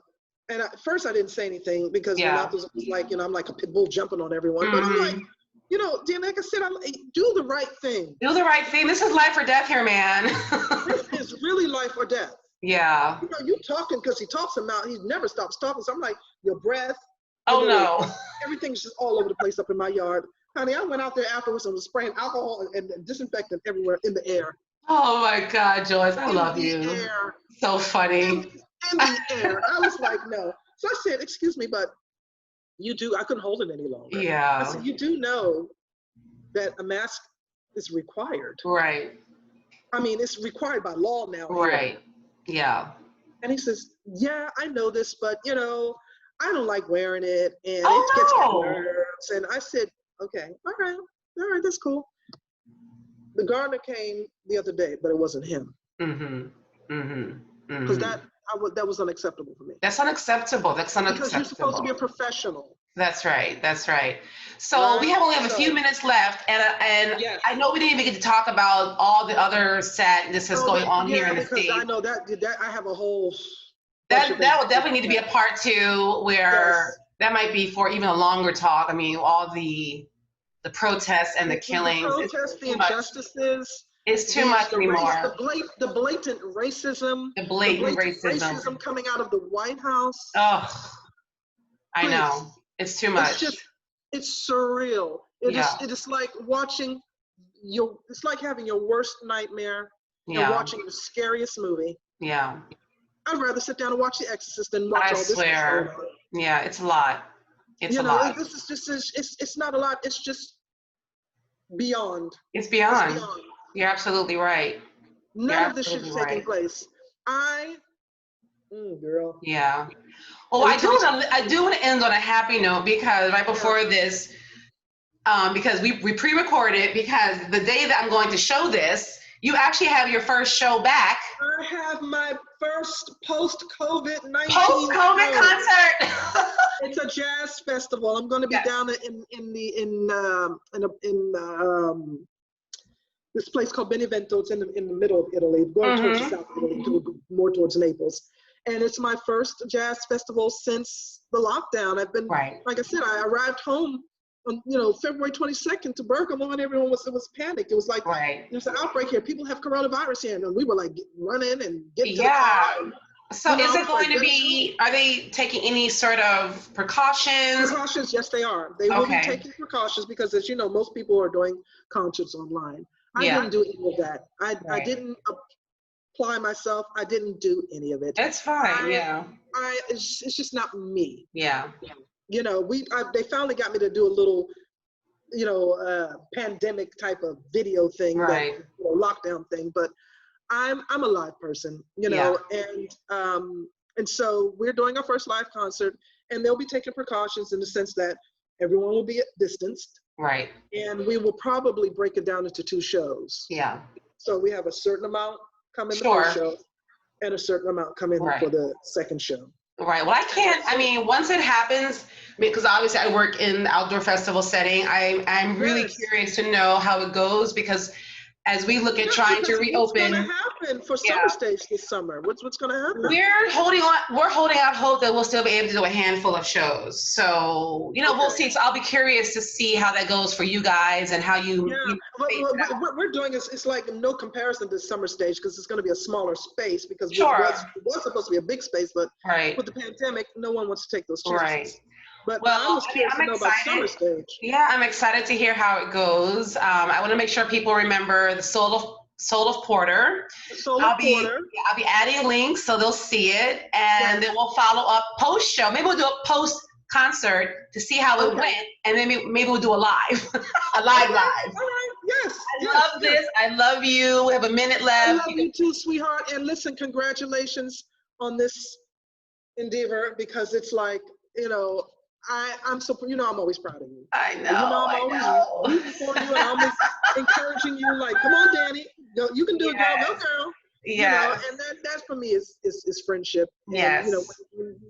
Speaker 2: and at first I didn't say anything because Renato was like, I'm like a pit bull jumping on everyone. But I'm like, Dan, like I said, do the right thing.
Speaker 1: Do the right thing. This is life or death here, man.
Speaker 2: This is really life or death.
Speaker 1: Yeah.
Speaker 2: You talking because he talks about, he never stops talking. So I'm like, your breath.
Speaker 1: No.
Speaker 2: Everything's just all over the place up in my yard. Honey, I went out there afterwards and was spraying alcohol and disinfectant everywhere in the air.
Speaker 1: Oh my God, Joyce, I love you.
Speaker 2: Air.
Speaker 1: So funny.
Speaker 2: In the air. I was like, no. So I said, excuse me, but I couldn't hold it any longer.
Speaker 1: Yeah.
Speaker 2: I said, you do know that a mask is required.
Speaker 1: Right.
Speaker 2: I mean, it's required by law now.
Speaker 1: Right. Yeah.
Speaker 2: And he says, yeah, I know this, but I don't like wearing it, and it gets my nerves. And I said, okay, all right, that's cool. The gardener came the other day, but it wasn't him. Because that was unacceptable for me.
Speaker 1: That's unacceptable. Because you're
Speaker 2: supposed to be a professional.
Speaker 1: That's right. So we only have a few minutes left, and I know we didn't even get to talk about all the other sadness that's going on here in the state.
Speaker 2: I know that I have a whole.
Speaker 1: That will definitely need to be a part 2, where that might be for even a longer talk. I mean, all the protests and the killings.
Speaker 2: The protests, the injustices.
Speaker 1: It's too much anymore.
Speaker 2: The blatant racism.
Speaker 1: The blatant racism
Speaker 2: coming out of the White House.
Speaker 1: Oh, I know. It's too much.
Speaker 2: It's surreal. It is like watching it's like having your worst nightmare and watching the scariest movie.
Speaker 1: Yeah.
Speaker 2: I'd rather sit down and watch The Exorcist than watch all this.
Speaker 1: I swear. Yeah, it's a lot. It's a lot.
Speaker 2: This is just, it's not a lot. It's just beyond.
Speaker 1: It's beyond.
Speaker 2: It's beyond.
Speaker 1: You're absolutely right.
Speaker 2: None of this should be taking place. Girl.
Speaker 1: Yeah. Well, I do want to end on a happy note because right before this, because we pre-recorded, because the day that I'm going to show this, you actually have your first show back.
Speaker 2: I have my first post-COVID-19
Speaker 1: concert.
Speaker 2: It's a jazz festival. I'm going to be down in this place called Benevento. It's in the middle of Italy, going towards the south of Italy, more towards Naples. And it's my first jazz festival since the lockdown. I've been, like I said, I arrived home on, February 22nd to Bergamo, and everyone was panicked. It was like, there's an outbreak here. People have coronavirus here. And we were like running and getting to the car.
Speaker 1: So is it going to be, are they taking any sort of precautions?
Speaker 2: Precautions, yes, they are. They will be taking precautions because, as you know, most people are doing concerts online. I didn't do any of that. I didn't apply myself. I didn't do any of it.
Speaker 1: That's fine.
Speaker 2: It's just not me.
Speaker 1: Yeah.
Speaker 2: They finally got me to do a little, pandemic type of video thing, lockdown thing. But I'm a live person, and so we're doing our first live concert, and they'll be taking precautions in the sense that everyone will be distanced.
Speaker 1: Right.
Speaker 2: And we will probably break it down into 2 shows.
Speaker 1: Yeah.
Speaker 2: So we have a certain amount come in the first show and a certain amount come in for the second show.
Speaker 1: Right. Well, once it happens, because obviously I work in the outdoor festival setting, I'm really curious to know how it goes, because as we look at trying to reopen.
Speaker 2: What's going to happen for Summer Stage this summer? What's going to happen?
Speaker 1: We're holding out hope that we'll still be able to do a handful of shows. So, we'll see. So I'll be curious to see how that goes for you guys and how you.
Speaker 2: What we're doing is it's like no comparison to Summer Stage, because it's going to be a smaller space, because it was supposed to be a big space, but with the pandemic, no one wants to take those chances.
Speaker 1: Right.
Speaker 2: But I was curious to know about Summer Stage.
Speaker 1: Yeah, I'm excited to hear how it goes. I want to make sure people remember the Soul of Porter. I'll be adding links so they'll see it, and then we'll follow up post-show. Maybe we'll do a post-concert to see how it went, and then maybe we'll do a live, a live.
Speaker 2: All right, yes.
Speaker 1: I love this. I love you. We have a minute left.
Speaker 2: I love you too, sweetheart. And listen, congratulations on this endeavor, because it's like, I'm so, I'm always proud of you.
Speaker 1: I know.
Speaker 2: I'm always rooting for you, and I'm always encouraging you, like, come on, Danny, you can do it, girl, go girl. Yeah. And that for me is friendship.
Speaker 1: Yes.
Speaker 2: And,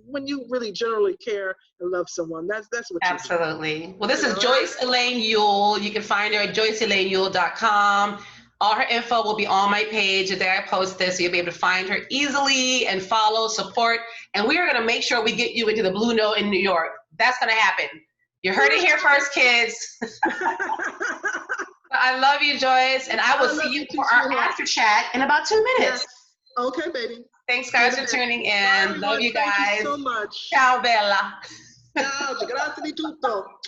Speaker 2: when you really generally care and love someone, that's what you
Speaker 1: Absolutely. Well, this is Joyce Elaine Yuille. You can find her at JoyceElaineYuille.com. All her info will be on my page the day I post this, so you'll be able to find her easily and follow, support. And we are going to make sure we get you into the Blue Note in New York. That's going to happen. You heard it here first, kids. I love you, Joyce, and I will see you for our after chat in about 2 minutes.
Speaker 2: Yes. Okay, baby.
Speaker 1: Thanks, guys, for tuning in.
Speaker 2: Bye,
Speaker 1: love you guys.
Speaker 2: Thank you so much.
Speaker 1: Ciao, Bella.
Speaker 2: Ciao, grazie di tutto.